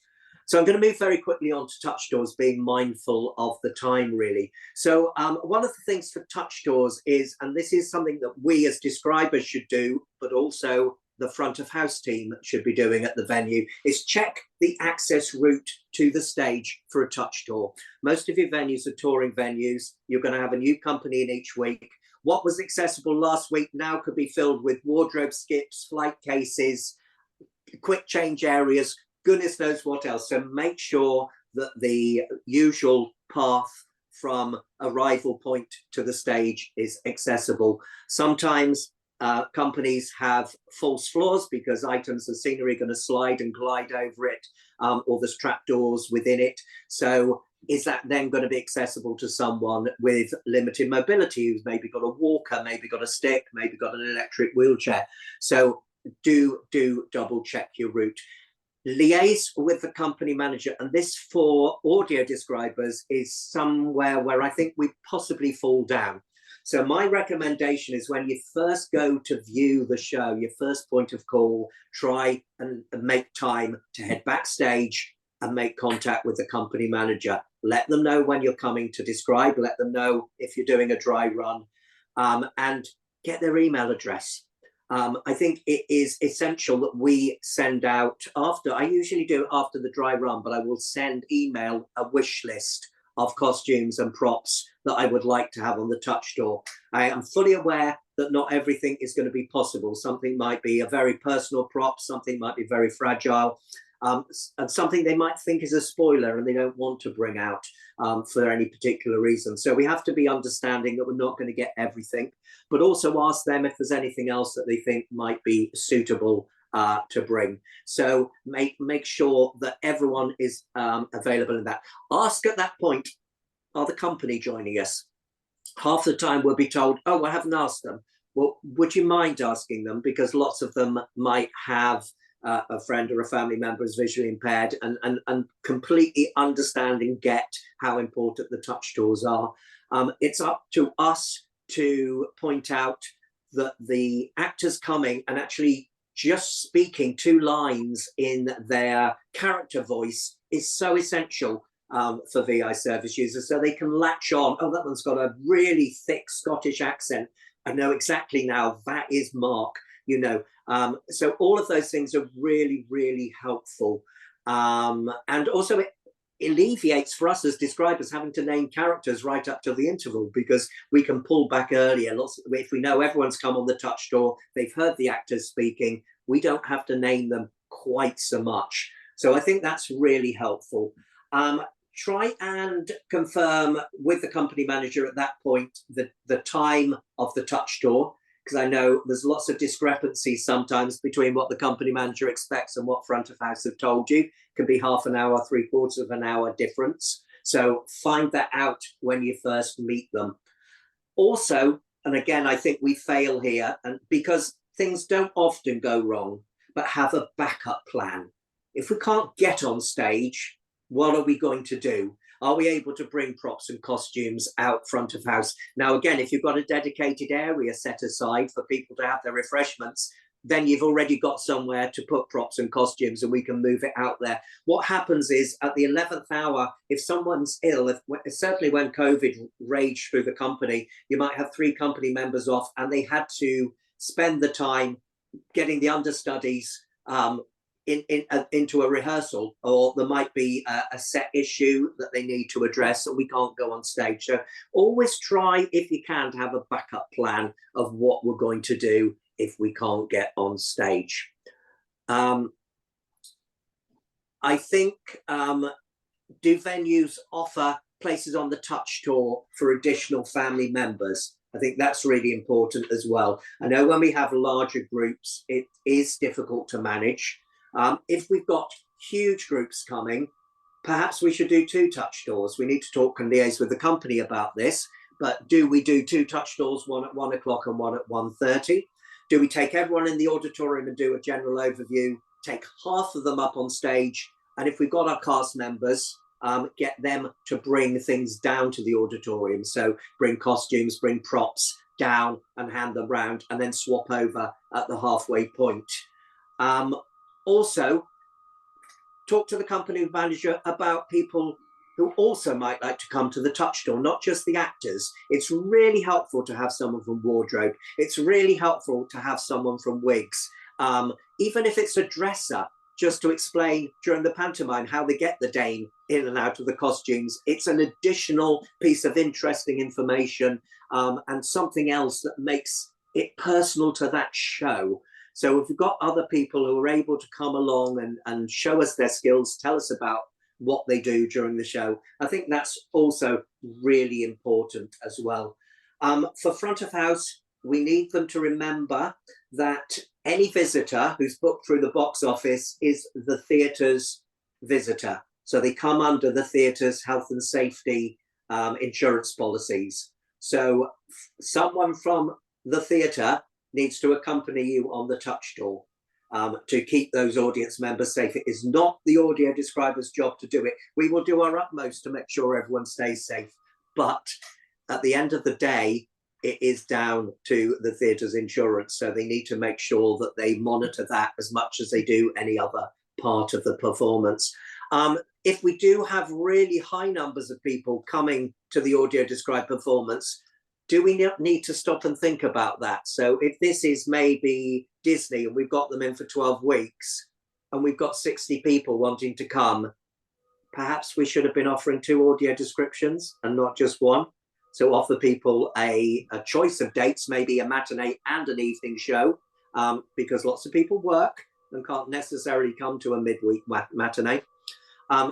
So I'm going to move very quickly on to touch doors, being mindful of the time, really. So one of the things for touch doors is, and this is something that we as describers should do, but also the front of house team should be doing at the venue, is check the access route to the stage for a touch door. Most of your venues are touring venues. You're going to have a new company in each week. What was accessible last week now could be filled with wardrobe skips, flight cases, quick change areas, goodness knows what else. So make sure that the usual path from arrival point to the stage is accessible. Sometimes companies have false floors because items of scenery are going to slide and glide over it, or there's trapdoors within it. So is that then going to be accessible to someone with limited mobility, who's maybe got a walker, maybe got a stick, maybe got an electric wheelchair? So do double check your route. Liaise with the company manager, and this for audio describers is somewhere where I think we possibly fall down. So my recommendation is, when you first go to view the show, your first point of call, try and make time to head backstage and make contact with the company manager. Let them know when you're coming to describe, let them know if you're doing a dry run, and get their email address. I think it is essential that we send out after, I usually do it after the dry run, but I will send email a wish list of costumes and props that I would like to have on the touch door. I am fully aware that not everything is going to be possible. Something might be a very personal prop, something might be very fragile, and something they might think is a spoiler and they don't want to bring out for any particular reason. So we have to be understanding that we're not going to get everything, but also ask them if there's anything else that they think might be suitable to bring. So make sure that everyone is available in that. Ask at that point, are the company joining us? Half the time we'll be told, oh, I haven't asked them. Well, would you mind asking them? Because lots of them might have a friend or a family member is visually impaired, and completely understand and get how important the touch doors are. It's up to us to point out that the actors coming and actually just speaking 2 lines in their character voice is so essential for VI service users, so they can latch on. Oh, that one's got a really thick Scottish accent. I know exactly now, that is Mark, you know. So all of those things are really, really helpful. And also it alleviates for us as describers having to name characters right up to the interval, because we can pull back earlier. If we know everyone's come on the touch door, they've heard the actors speaking, we don't have to name them quite so much. So I think that's really helpful. Try and confirm with the company manager at that point the time of the touch door, because I know there's lots of discrepancies sometimes between what the company manager expects and what front of house have told you. It can be half an hour, 3/4 of an hour difference. So find that out when you first meet them. Also, and again, I think we fail here, and because things don't often go wrong, but have a backup plan. If we can't get on stage, what are we going to do? Are we able to bring props and costumes out front of house? Now, again, if you've got a dedicated area set aside for people to have their refreshments, then you've already got somewhere to put props and costumes and we can move it out there. What happens is at the 11th hour, if someone's ill, certainly when COVID raged through the company, you might have 3 company members off and they had to spend the time getting the understudies into a rehearsal, or there might be a set issue that they need to address and we can't go on stage. So always try, if you can, to have a backup plan of what we're going to do if we can't get on stage. I think, do venues offer places on the touch tour for additional family members? I think that's really important as well. I know when we have larger groups, it is difficult to manage. If we've got huge groups coming, perhaps we should do 2 touch tours. We need to talk and liaise with the company about this, but do we do 2 touch tours, one at 1 o'clock and one at 1:30? Do we take everyone in the auditorium and do a general overview, take half of them up on stage, and if we've got our cast members, get them to bring things down to the auditorium? So bring costumes, bring props down and hand them round, and then swap over at the halfway point. Also, talk to the company manager about people who also might like to come to the touch tour, not just the actors. It's really helpful to have someone from wardrobe. It's really helpful to have someone from wigs. Even if it's a dresser, just to explain during the pantomime how they get the Dane in and out of the costumes. It's an additional piece of interesting information and something else that makes it personal to that show. So if we've got other people who are able to come along and show us their skills, tell us about what they do during the show, I think that's also really important as well. For front of house, we need them to remember that any visitor who's booked through the box office is the theatre's visitor. So they come under the theatre's health and safety insurance policies. So someone from the theatre needs to accompany you on the touch tour to keep those audience members safe. It is not the audio describer's job to do it. We will do our utmost to make sure everyone stays safe. But at the end of the day, it is down to the theatre's insurance. So they need to make sure that they monitor that as much as they do any other part of the performance. If we do have really high numbers of people coming to the audio described performance, do we need to stop and think about that? So if this is maybe Disney and we've got them in for 12 weeks and we've got 60 people wanting to come, perhaps we should have been offering 2 audio descriptions and not just 1. So offer people a choice of dates, maybe a matinee and an evening show, because lots of people work and can't necessarily come to a midweek matinee.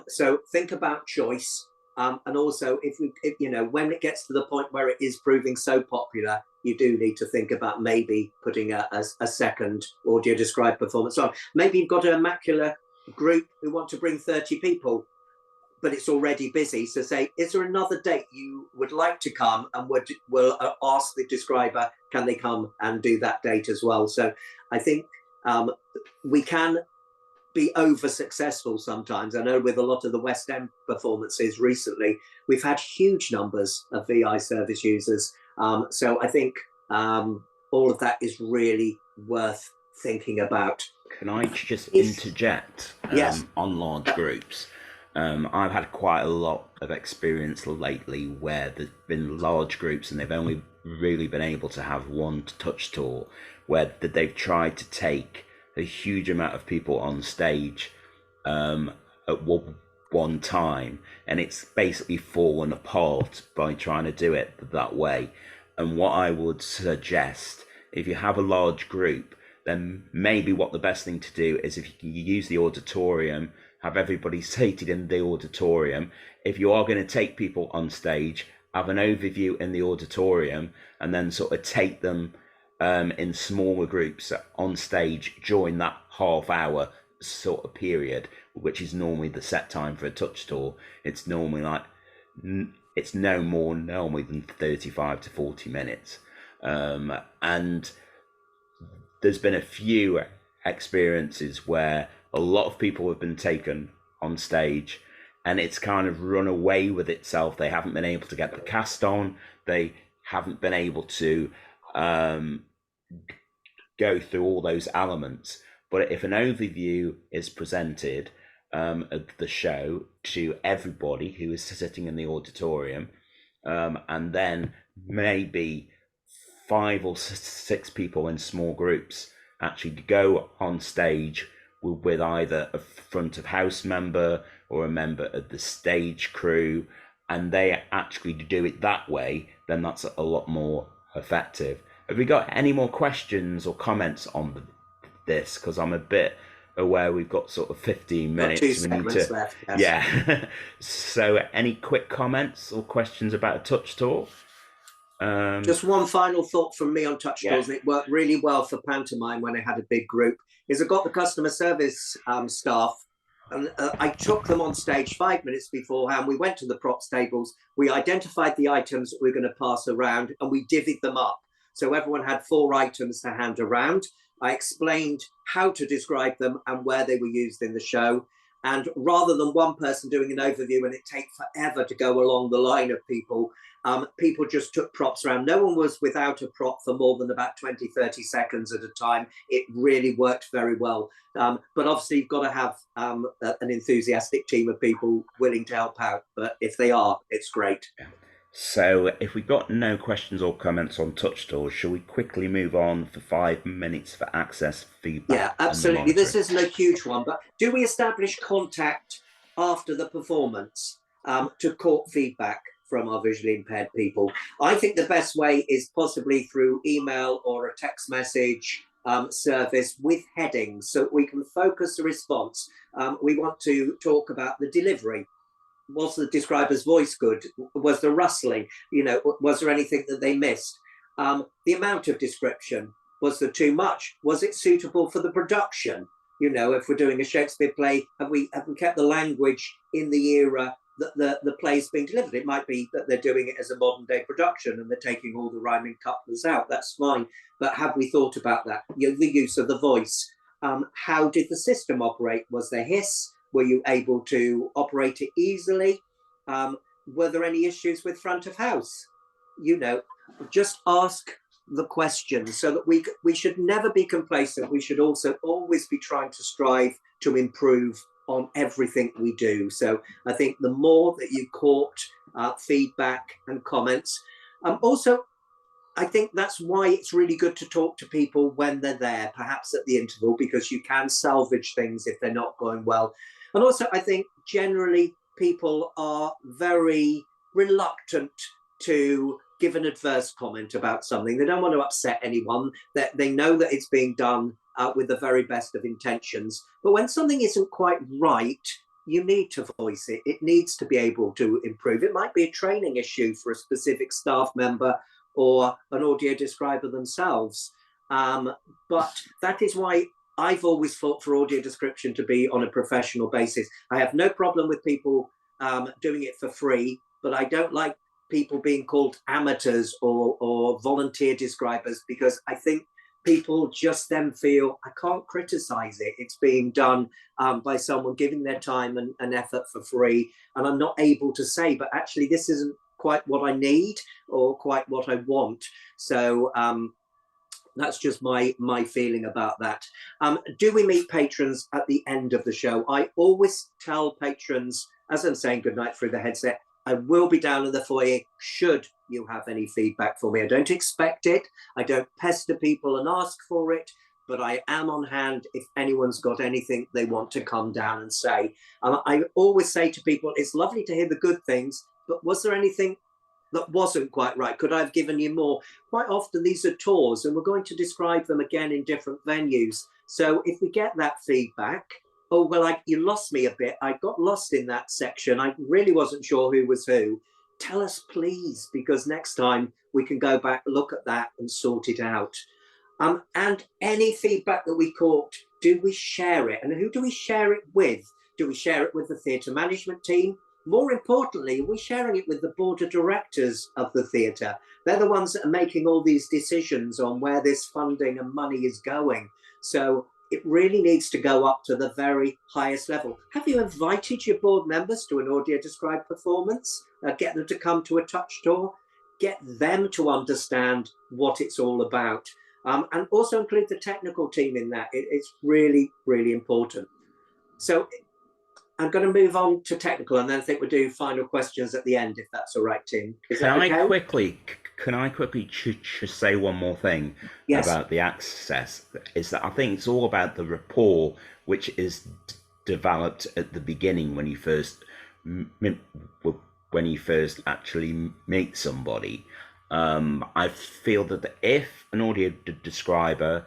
So think about choice. And also, if you know, when it gets to the point where it is proving so popular, you do need to think about maybe putting a second audio described performance on. Maybe you've got an immaculate group who want to bring 30 people, but it's already busy. So say, is there another date you would like to come? And we'll ask the describer, can they come and do that date as well? So I think we can be over successful sometimes. I know with a lot of the West End performances recently, we've had huge numbers of VI service users. So I think all of that is really worth thinking about. Can I just interject Yes. on large groups? I've had quite a lot of experience lately where there's been large groups and they've only really been able to have one touch tour, where they've tried to take a huge amount of people on stage at one time, and it's basically fallen apart by trying to do it that way. And what I would suggest, if you have a large group, then maybe what the best thing to do is, if you can use the auditorium, have everybody seated in the auditorium. If you are going to take people on stage, have an overview in the auditorium and then sort of take them in smaller groups on stage during that half-hour sort of period, which is normally the set time for a touch tour. It's normally it's no more normally than 35 to 40 minutes. And there's been a few experiences where a lot of people have been taken on stage and it's kind of run away with itself. They haven't been able to get the cast on. They haven't been able to go through all those elements. But if an overview is presented of the show to everybody who is sitting in the auditorium, and then maybe 5 or 6 people in small groups actually go on stage with either a front of house member or a member of the stage crew, and they actually do it that way, then that's a lot more effective. Have we got any more questions or comments on this? Because I'm a bit aware we've got sort of 15 minutes. 2 segments left, yes. Yeah. So any quick comments or questions about a touch talk? Just one final thought from me on touch tools, and it worked really well for pantomime when I had a big group, is I got the customer service staff, and I took them on stage 5 minutes beforehand. We went to the props tables, we identified the items that we were going to pass around, and we divvied them up. So everyone had 4 items to hand around. I explained how to describe them and where they were used in the show. And rather than one person doing an overview and it take forever to go along the line of people, people just took props around. No one was without a prop for more than about 20, 30 seconds at a time. It really worked very well. But obviously you've got to have an enthusiastic team of people willing to help out. But if they are, it's great. Yeah. So if we've got no questions or comments on touch tools, shall we quickly move on for 5 minutes for access feedback? Yeah, absolutely. This isn't a huge one, but do we establish contact after the performance to court feedback from our visually impaired people? I think the best way is possibly through email or a text message service with headings, so we can focus the response. We want to talk about the delivery. Was the describer's voice good? Was there rustling? You know, was there anything that they missed? The amount of description, was there too much? Was it suitable for the production? You know, if we're doing a Shakespeare play, have we kept the language in the era that the play's being delivered? It might be that they're doing it as a modern day production and they're taking all the rhyming couplets out. That's fine. But have we thought about that? You know, the use of the voice. How did the system operate? Was there hiss? Were you able to operate it easily? Were there any issues with front of house? You know, just ask the questions, so that we should never be complacent. We should also always be trying to strive to improve on everything we do. So I think the more that you court feedback and comments, also, I think that's why it's really good to talk to people when they're there, perhaps at the interval, because you can salvage things if they're not going well. And also, I think generally people are very reluctant to give an adverse comment about something. They don't want to upset anyone. That they know that it's being done with the very best of intentions. But when something isn't quite right, you need to voice it. It needs to be able to improve. It might be a training issue for a specific staff member or an audio describer themselves. But that is why I've always fought for audio description to be on a professional basis. I have no problem with people doing it for free, but I don't like people being called amateurs or volunteer describers, because I think people just then feel, I can't criticize it. It's being done by someone giving their time and effort for free. And I'm not able to say, but actually this isn't quite what I need or quite what I want. So that's just my feeling about that. Do we meet patrons at the end of the show? I always tell patrons, as I'm saying goodnight through the headset, I will be down in the foyer should you have any feedback for me. I don't expect it. I don't pester people and ask for it, but I am on hand if anyone's got anything they want to come down and say. I always say to people, it's lovely to hear the good things, but was there anything that wasn't quite right? Could I have given you more? Quite often these are tours and we're going to describe them again in different venues. So if we get that feedback, oh, well, you lost me a bit. I got lost in that section. I really wasn't sure who was who. Tell us, please, because next time we can go back, look at that and sort it out. And any feedback that we caught, do we share it? And who do we share it with? Do we share it with the theatre management team? More importantly, are we sharing it with the board of directors of the theatre? They're the ones that are making all these decisions on where this funding and money is going. So it really needs to go up to the very highest level. Have you invited your board members to an audio described performance? Get them to come to a touch tour, get them to understand what it's all about. And also include the technical team in that. It's really, really important. So I'm going to move on to technical, and then I think we'll do final questions at the end, if that's all right, Tim. Is that okay? Can I quickly just say one more thing about the access? Is that I think it's all about the rapport, which is developed at the beginning when you first actually meet somebody. I feel that if an audio describer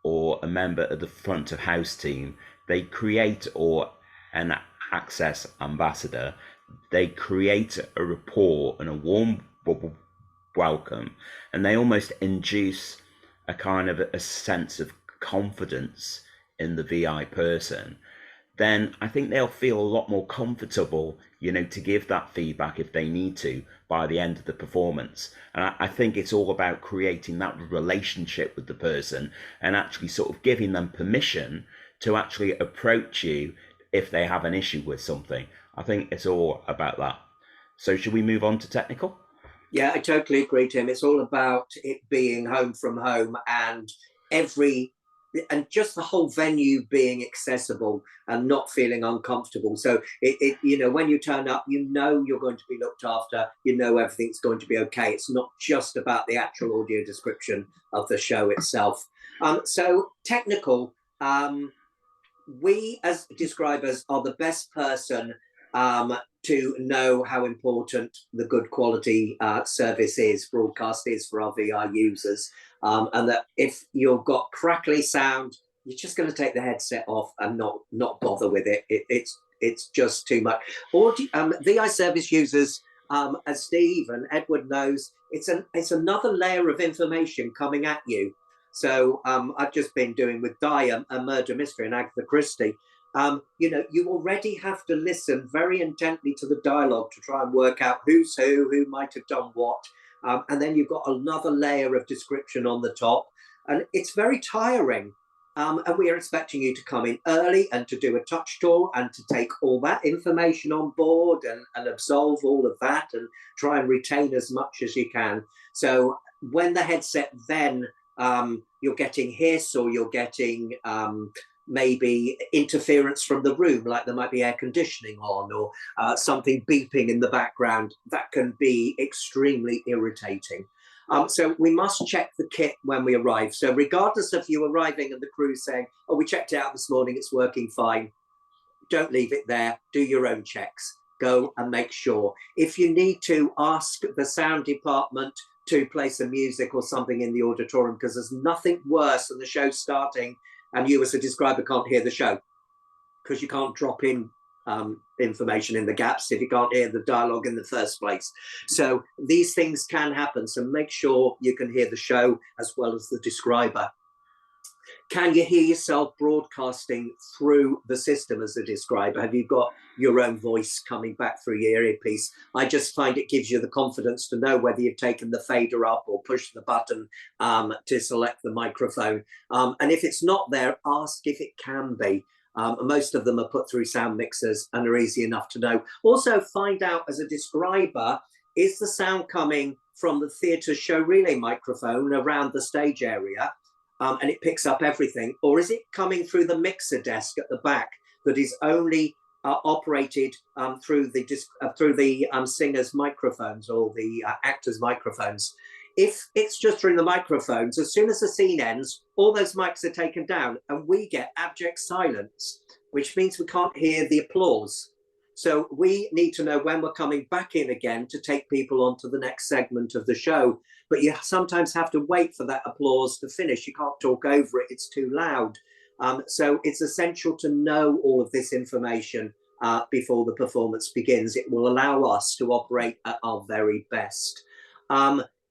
or a member of the front of house team, they create, or an access ambassador, they create a rapport and a warm welcome, and they almost induce a kind of a sense of confidence in the VI person, then I think they'll feel a lot more comfortable, to give that feedback if they need to by the end of the performance. And I think it's all about creating that relationship with the person and actually sort of giving them permission to actually approach you if they have an issue with something. I think it's all about that. So should we move on to technical? Yeah, I totally agree, Tim. It's all about it being home from home, and just the whole venue being accessible and not feeling uncomfortable. So when you turn up, you're going to be looked after, everything's going to be okay. It's not just about the actual audio description of the show itself. So technical, we as describers are the best person to know how important the good quality service is, broadcast is for our VR users. And that if you've got crackly sound, you're just going to take the headset off and not bother with it. It's just too much. VI service users, as Steve and Edward knows, it's another layer of information coming at you. So I've just been doing with Di a murder mystery in Agatha Christie. You already have to listen very intently to the dialogue to try and work out who's who might have done what. And then you've got another layer of description on the top. And it's very tiring. And we are expecting you to come in early and to do a touch tour and to take all that information on board and absolve all of that and try and retain as much as you can. So when the headset then you're getting hiss, or you're getting maybe interference from the room, like there might be air conditioning on, or something beeping in the background, that can be extremely irritating. So we must check the kit when we arrive. So regardless of you arriving and the crew saying, oh, we checked it out this morning, it's working fine, don't leave it there, do your own checks. Go and make sure. If you need to, ask the sound department to play some music or something in the auditorium, because there's nothing worse than the show starting and you as a describer can't hear the show, because you can't drop in information in the gaps if you can't hear the dialogue in the first place. So these things can happen. So make sure you can hear the show as well as the describer. Can you hear yourself broadcasting through the system as a describer? Have you got your own voice coming back through your earpiece? I just find it gives you the confidence to know whether you've taken the fader up or pushed the button to select the microphone. And if it's not there, ask if it can be. Most of them are put through sound mixers and are easy enough to know. Also find out as a describer, is the sound coming from the theatre show relay microphone around the stage area? And it picks up everything, or is it coming through the mixer desk at the back that is only operated through the singers' microphones or the actors' microphones? If it's just through the microphones, as soon as the scene ends, all those mics are taken down and we get abject silence, which means we can't hear the applause. So we need to know when we're coming back in again to take people on to the next segment of the show. But you sometimes have to wait for that applause to finish. You can't talk over it, it's too loud. So it's essential to know all of this information before the performance begins. It will allow us to operate at our very best.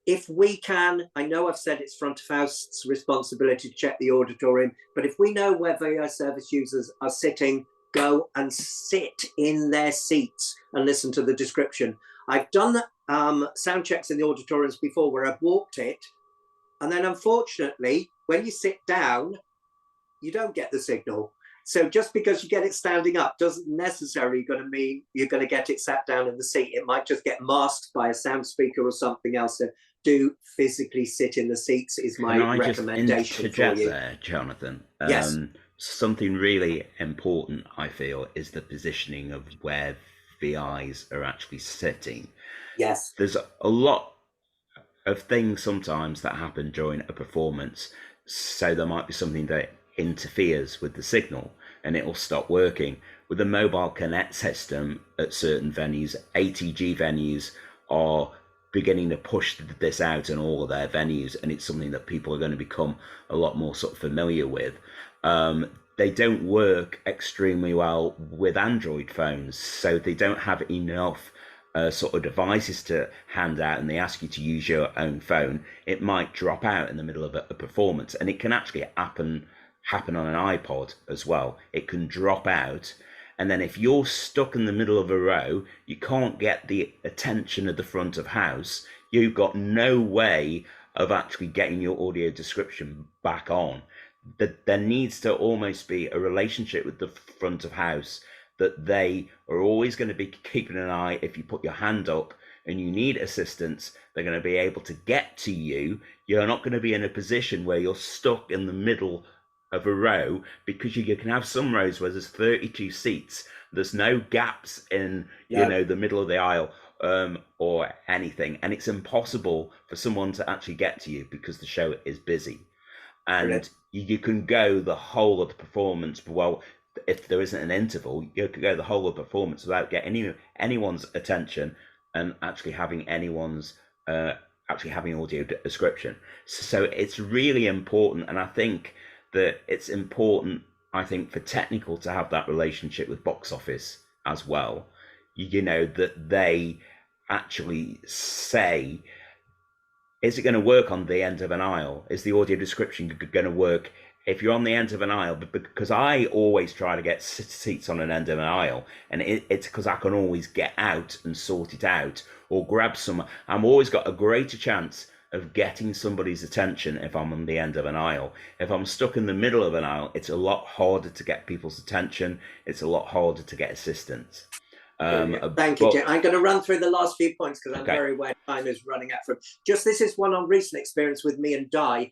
If we can, I know I've said it's front of house's responsibility to check the auditorium, but if we know where VI service users are sitting, go and sit in their seats and listen to the description. I've done sound checks in the auditoriums before where I've walked it, and then unfortunately, when you sit down, you don't get the signal. So just because you get it standing up doesn't necessarily going to mean you're going to get it sat down in the seat. It might just get masked by a sound speaker or something else. So do physically sit in the seats is my recommendation for you. There, Jonathan. Yes. Something really important, I feel, is the positioning of where VIs are actually sitting. Yes. There's a lot of things sometimes that happen during a performance. So there might be something that interferes with the signal and it will stop working. With the mobile connect system at certain venues, ATG venues are beginning to push this out in all of their venues, and it's something that people are going to become a lot more sort of familiar with. They don't work extremely well with Android phones, so they don't have enough sort of devices to hand out, and they ask you to use your own phone. It might drop out in the middle of a performance, and it can actually happen on an iPod as well. It can drop out, and then if you're stuck in the middle of a row, you can't get the attention of the front of house. You've got no way of actually getting your audio description back on. There needs to almost be a relationship with the front of house, that they are always going to be keeping an eye. If you put your hand up and you need assistance, they're going to be able to get to you. You're not going to be in a position where you're stuck in the middle of a row, because you can have some rows where there's 32 seats. There's no gaps in, you know, the middle of the aisle or anything. And it's impossible for someone to actually get to you because the show is busy. And you can go the whole of the performance, well, if there isn't an interval, you can go the whole of the performance without getting anyone's attention and actually having anyone's having audio description. So it's really important, and I think that it's important, for technical to have that relationship with box office as well. You know, that they actually say, is it going to work on the end of an aisle? Is the audio description going to work if you're on the end of an aisle? Because I always try to get seats on an end of an aisle, and it's because I can always get out and sort it out or grab some. I'm always got a greater chance of getting somebody's attention if I'm on the end of an aisle. If I'm stuck in the middle of an aisle, it's a lot harder to get people's attention. It's a lot harder to get assistance. Thank you, Jim. I'm going to run through the last few points because I'm very aware time is running out from. Just this is one on recent experience with me and Di.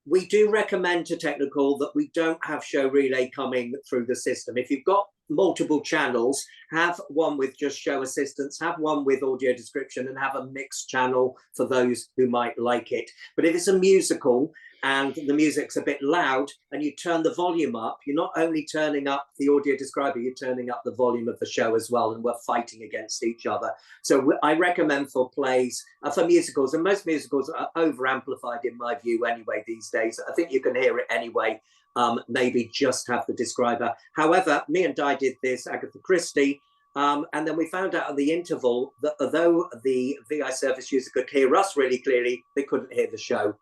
We do recommend to technical that we don't have show relay coming through the system. If you've got multiple channels, have one with just show assistance, have one with audio description, and have a mixed channel for those who might like it. But if it's a musical and the music's a bit loud and you turn the volume up, you're not only turning up the audio describer, you're turning up the volume of the show as well, and we're fighting against each other. So I recommend for plays, for musicals, and most musicals are over amplified in my view anyway these days. I think you can hear it anyway. Maybe just have the describer. However, me and Di did this, Agatha Christie, and then we found out at the interval that although the VI service user could hear us really clearly, they couldn't hear the show.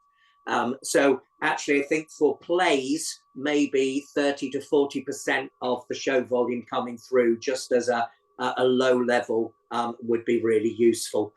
So actually, I think for plays, maybe 30 to 40% of the show volume coming through just as a low level would be really useful.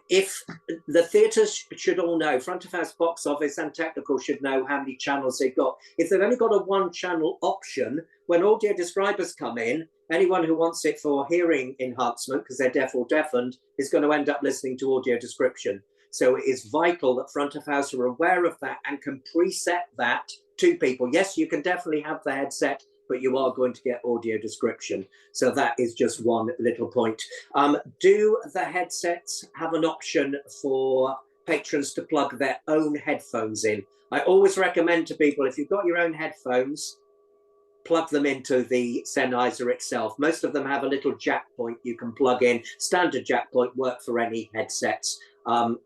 If the theatres should all know, front of house, box office and technical should know how many channels they've got. If they've only got a one channel option, when audio describers come in, anyone who wants it for hearing enhancement, because they're deaf or deafened, is going to end up listening to audio description. So it is vital that front of house are aware of that and can preset that to people. Yes, you can definitely have the headset, but you are going to get audio description. So that is just one little point. Do the headsets have an option for patrons to plug their own headphones in? I always recommend to people, if you've got your own headphones, plug them into the Sennheiser itself. Most of them have a little jack point you can plug in. Standard jack point work for any headsets.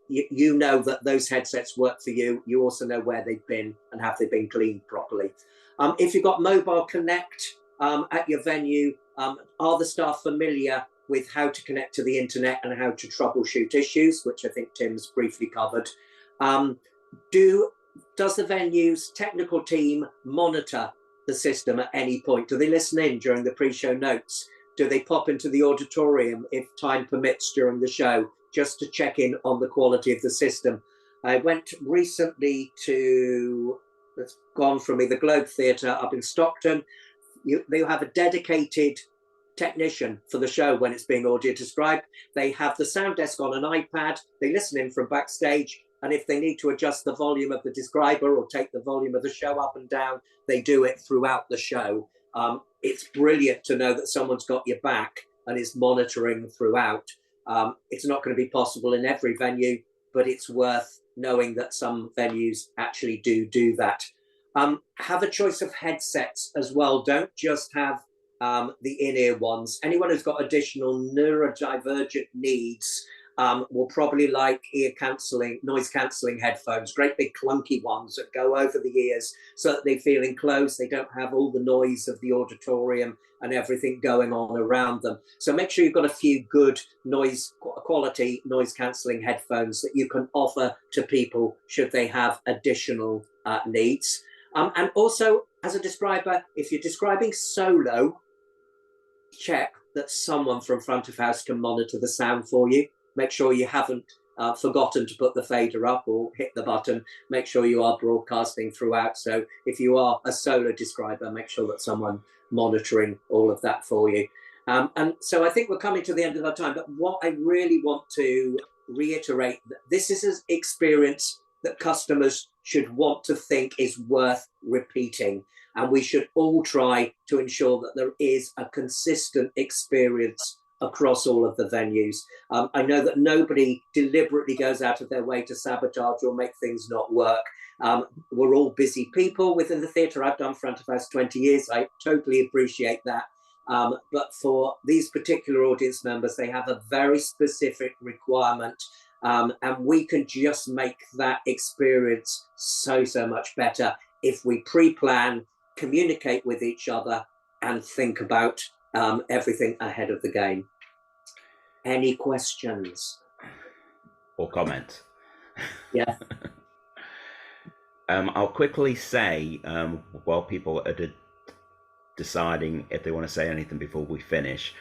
You know that those headsets work for you. You also know where they've been and have they been cleaned properly. If you've got mobile connect at your venue, are the staff familiar with how to connect to the internet and how to troubleshoot issues, which I think Tim's briefly covered? Does the venue's technical team monitor the system at any point? Do they listen in during the pre-show notes? Do they pop into the auditorium if time permits during the show, just to check in on the quality of the system? I went recently to that's gone from me, the Globe Theatre up in Stockton. They have a dedicated technician for the show when it's being audio described. They have the sound desk on an iPad. They listen in from backstage. And if they need to adjust the volume of the describer or take the volume of the show up and down, they do it throughout the show. It's brilliant to know that someone's got your back and is monitoring throughout. It's not going to be possible in every venue, but it's worth knowing that some venues actually do that. Have a choice of headsets as well. Don't just have the in-ear ones. Anyone who's got additional neurodivergent needs will probably like noise cancelling headphones, great big clunky ones that go over the ears so that they feel enclosed. They don't have all the noise of the auditorium and everything going on around them. So make sure you've got a few good quality noise cancelling headphones that you can offer to people should they have additional needs. And also, as a describer, if you're describing solo, check that someone from front of house can monitor the sound for you. Make sure you haven't forgotten to put the fader up or hit the button. Make sure you are broadcasting throughout. So if you are a solo describer, make sure that someone monitoring all of that for you. And so I think we're coming to the end of our time, but what I really want to reiterate, this is an experience that customers should want to think is worth repeating. And we should all try to ensure that there is a consistent experience across all of the venues. I know that nobody deliberately goes out of their way to sabotage or make things not work. We're all busy people within the theatre. I've done front of house 20 years. I totally appreciate that. But for these particular audience members, they have a very specific requirement. And we can just make that experience so much better if we pre-plan, communicate with each other, and think about everything ahead of the game. Any questions? Or comments? Yeah. I'll quickly say, while people are deciding if they want to say anything before we finish,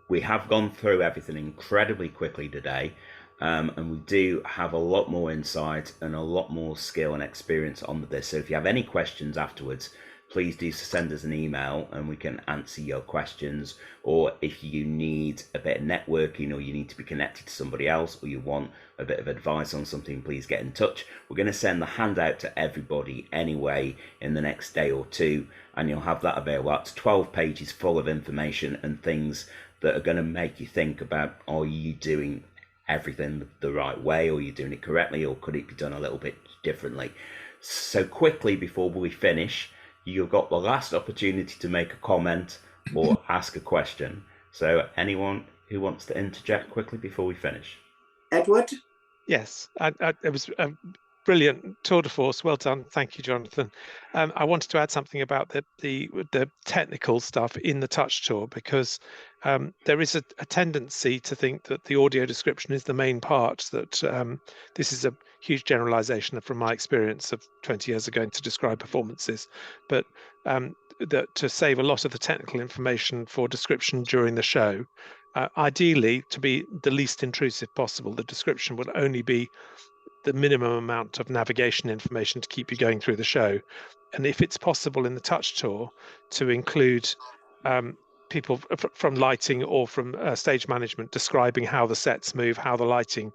we have gone through everything incredibly quickly today, and we do have a lot more insight and a lot more skill and experience on this. So if you have any questions afterwards, please do send us an email and we can answer your questions. Or if you need a bit of networking, or you need to be connected to somebody else, or you want a bit of advice on something, please get in touch. We're going to send the handout to everybody anyway in the next day or two, and you'll have that available. That's 12 pages full of information and things that are going to make you think about, are you doing everything the right way, or are you doing it correctly, or could it be done a little bit differently? So quickly before we finish, you've got the last opportunity to make a comment or ask a question. So anyone who wants to interject quickly before we finish? Edward? Yes, it was a brilliant tour de force. Well done. Thank you, Jonathan. I wanted to add something about the technical stuff in the touch tour, because there is a tendency to think that the audio description is the main part, that this is a huge generalization from my experience of 20 years ago to describe performances, but that to save a lot of the technical information for description during the show, ideally to be the least intrusive possible, the description would only be the minimum amount of navigation information to keep you going through the show. And if it's possible in the touch tour to include people from lighting or from stage management describing how the sets move, how the lighting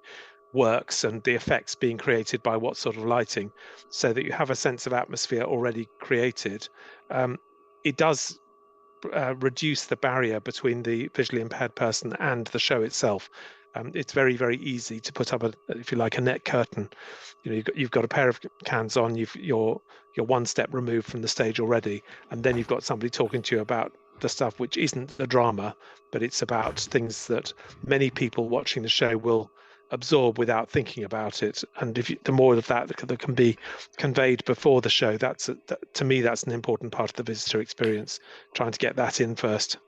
works, and the effects being created by what sort of lighting, so that you have a sense of atmosphere already created, it does reduce the barrier between the visually impaired person and the show itself. It's very, very easy to put up if you like, a net curtain. You know, you've got a pair of cans on, you're one step removed from the stage already, and then you've got somebody talking to you about the stuff which isn't the drama, but it's about things that many people watching the show will absorb without thinking about it. And the more of that can be conveyed before the show, to me that's an important part of the visitor experience, trying to get that in first.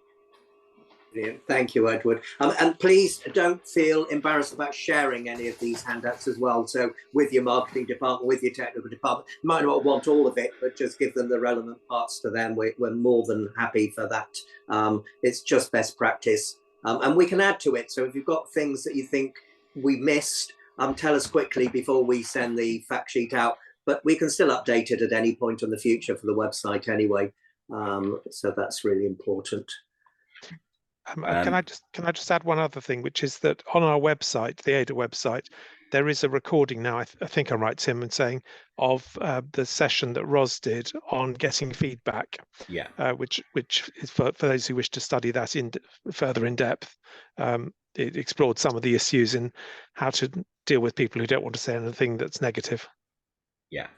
Brilliant. Thank you, Edward. And please don't feel embarrassed about sharing any of these handouts as well. So with your marketing department, with your technical department, you might not want all of it, but just give them the relevant parts to them. We're more than happy for that. It's just best practice. And we can add to it. So if you've got things that you think we missed, tell us quickly before we send the fact sheet out. but we can still update it at any point in the future for the website anyway. So that's really important. Can I just add one other thing, which is that on our website, the ADA website, there is a recording now. I think I'm right, Tim, in saying of the session that Ros did on getting feedback. Yeah. Which is for those who wish to study that further in depth. It explored some of the issues in how to deal with people who don't want to say anything that's negative. Yeah.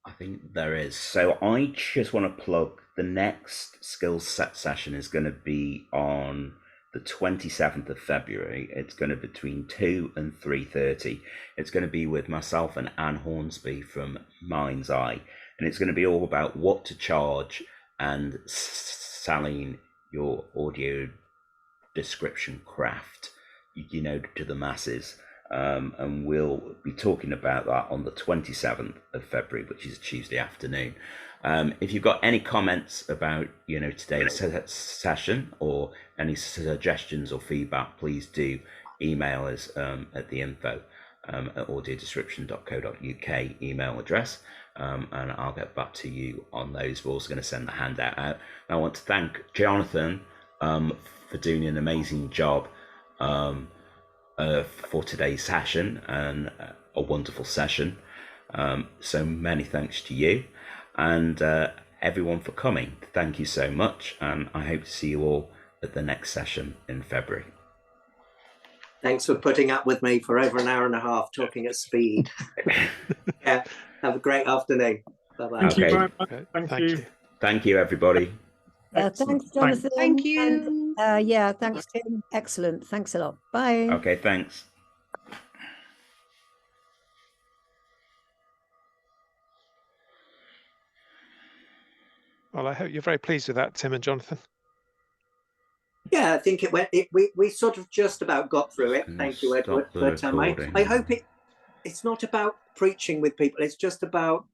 I think there is. So I just want to plug the next skills set session is going to be on the 27th of February. It's going to be between 2 and 3:30. It's going to be with myself and Anne Hornsby from Mind's Eye. And it's going to be all about what to charge and selling your audio description craft, to the masses. And we'll be talking about that on the 27th of February, which is a Tuesday afternoon. If you've got any comments about today's session or any suggestions or feedback, please do email us at the info at audiodescription.co.uk email address, and I'll get back to you on those. We're also going to send the handout out. I want to thank Jonathan for doing an amazing job for today's session, and a wonderful session. So many thanks to you and everyone for coming. Thank you so much, and I hope to see you all at the next session in February. Thanks for putting up with me for over an hour and a half talking at speed. Yeah, have a great afternoon. Bye-bye. Thank you Okay. very much. Thank you. Thank you, everybody. Thanks, Jonathan. Thank you. And, yeah, thanks, Tim. Excellent. Thanks a lot. Bye. Okay, thanks. Well, I hope you're very pleased with that, Tim and Jonathan. Yeah, I think it went. We sort of just about got through it. Thank you, Edward. But I hope it's not about preaching with people. It's just about